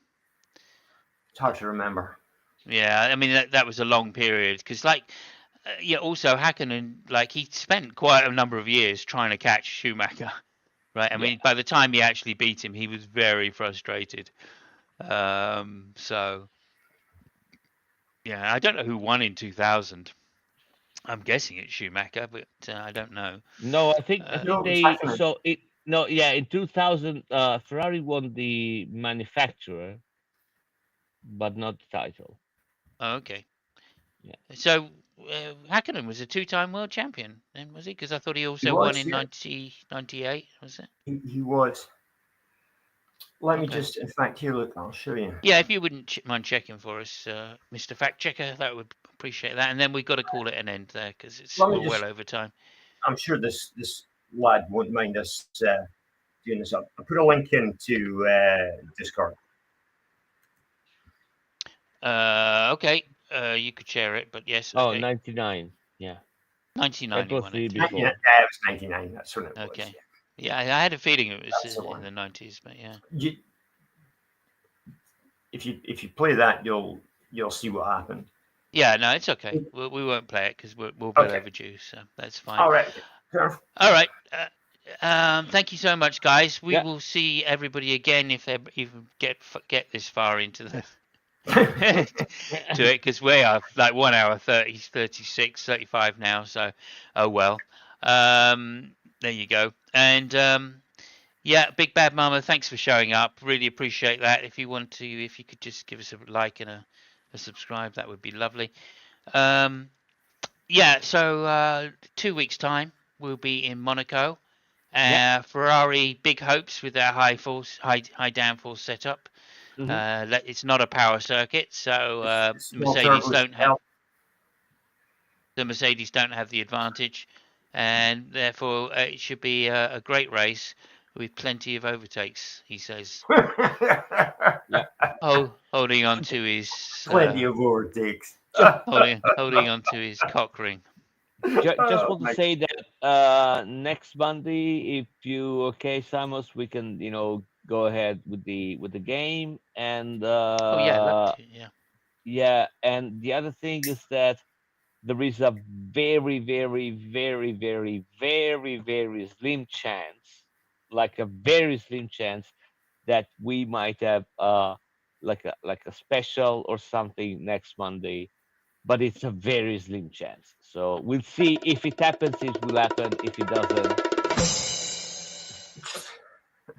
It's hard to remember. yeah. I mean that was a long period because, like, yeah. Also, Hakkinen, like, he spent quite a number of years trying to catch Schumacher, right? I mean, by the time he actually beat him, he was very frustrated. So yeah, I don't know who won in 2000. I'm guessing it's Schumacher, but I don't know. No, I think Uh, No, it was they Hakkinen. so it no yeah in 2000 Ferrari won the manufacturer, but not the title. oh, okay. Yeah. So Hakkinen was a two-time world champion, then was he? Because I thought he He also won was, in yeah. 1998. Was it? He was. Let me Okay. just, in fact, here, look, I'll show you. Yeah, if you wouldn't mind checking for us, Mr. Fact Checker, that would appreciate that. And then we've got to call it an end there because Let me we're just, well over time. I'm sure this lad won't mind us doing this up. I'll put a link into Discord. Okay. You could share it, but yes. Oh, Okay. 99. Yeah. 99 you April won 3 it. before. Yeah, it was 99. That's when it was. Okay. Yeah. Yeah, I had a feeling it was That's the in one. the 90s, but yeah. If you play that, you'll see what happened. Yeah, no, it's okay. We won't play it because we'll be Okay. overdue, so that's fine. All right. All right. Thank you so much, guys. We Yeah. will see everybody again if they even get this far into the to it, because we are like 1 hour 30, 36, 35 now. So, oh well. There you go. And yeah, Big Bad Mama, thanks for showing up. Really appreciate that. If you want to, if you could just give us a like and a subscribe, that would be lovely. Yeah, so 2 weeks time we'll be in Monaco. Ferrari, big hopes with their high downforce setup. It's not a power circuit, so Mercedes don't have the advantage, and therefore it should be a great race with plenty of overtakes. He says, holding on to his Plenty of overtakes. holding on to his cock ring. Just want to say that next Monday, if you okay, Simons, we can go ahead with the game, and Oh yeah, I'd love to. Yeah. yeah, and the other thing is that there is a very, very, very, very, very, very slim chance, like a very slim chance, that we might have like a special or something next Monday, but it's a very slim chance. So we'll see. If it happens, it will happen. If it doesn't,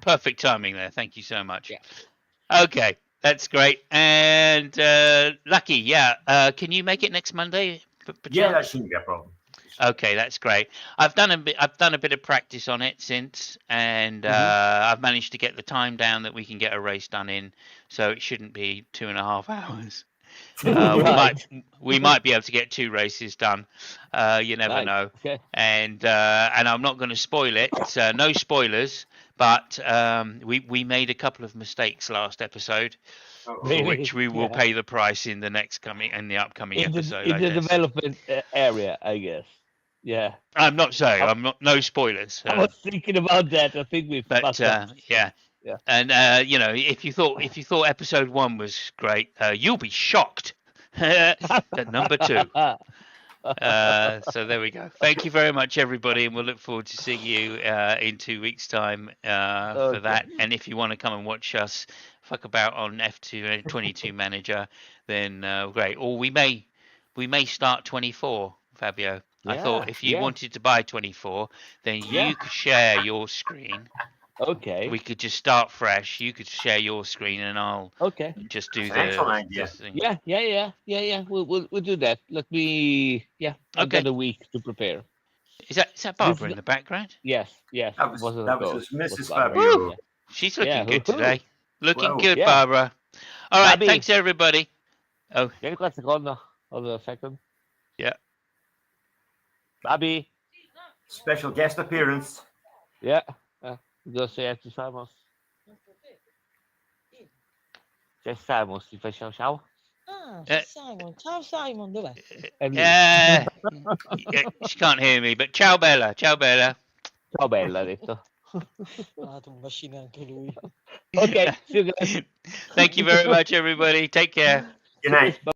Perfect timing there. Thank you so much. Yeah. Okay, that's great. And Lucky, yeah, can you make it next Monday? Yeah, that shouldn't be a problem. Okay, that's great. I've done a bit of practice on it since, and I've managed to get the time down that we can get a race done in, so it shouldn't be 2.5 hours. We might be able to get 2 races done. You never know. Okay. And I'm not going to spoil it. No spoilers. But we made a couple of mistakes last episode, for which we will pay the price in the upcoming episode. In the development area, I guess. Yeah. I'm not saying I'm not. No spoilers. I was thinking about that. I think we. But yeah. Yeah. And if you thought episode 1 was great, you'll be shocked at number 2. So there we go. Thank you very much, everybody, and we'll look forward to seeing you in 2 weeks' time for that. And if you want to come and watch us fuck about on F2 22 Manager, then great. Or we may start 24, Fabio. I thought if you wanted to buy 24, then you could share your screen. Okay. We could just start fresh. You could share your screen, and I'll just do the thing. Yeah. We'll do that. Let me. Yeah. I've got a week to prepare. Is that Barbara in the background? Yes. That was Mrs. Fabio. Fabio. She's looking good today. Looking Wow. good, Yeah. Barbara. All right, Bobby. thanks everybody. Oh, Tieni qua un secondo. Hold on a second. yeah. Bobby. Special guest appearance. Yeah. Devo say to Simon. C'è Simon, si fa ciao ciao. Ah, c'è Eh, Simon. Ciao Simon, dov'è? È lui. yeah, she can't hear me, but ciao Bella, ciao Bella. Ciao bella, ha detto. Ah, tu un bacino anche lui. Ok, see you guys. Thank you very much, everybody. Take care. Good night. Bye.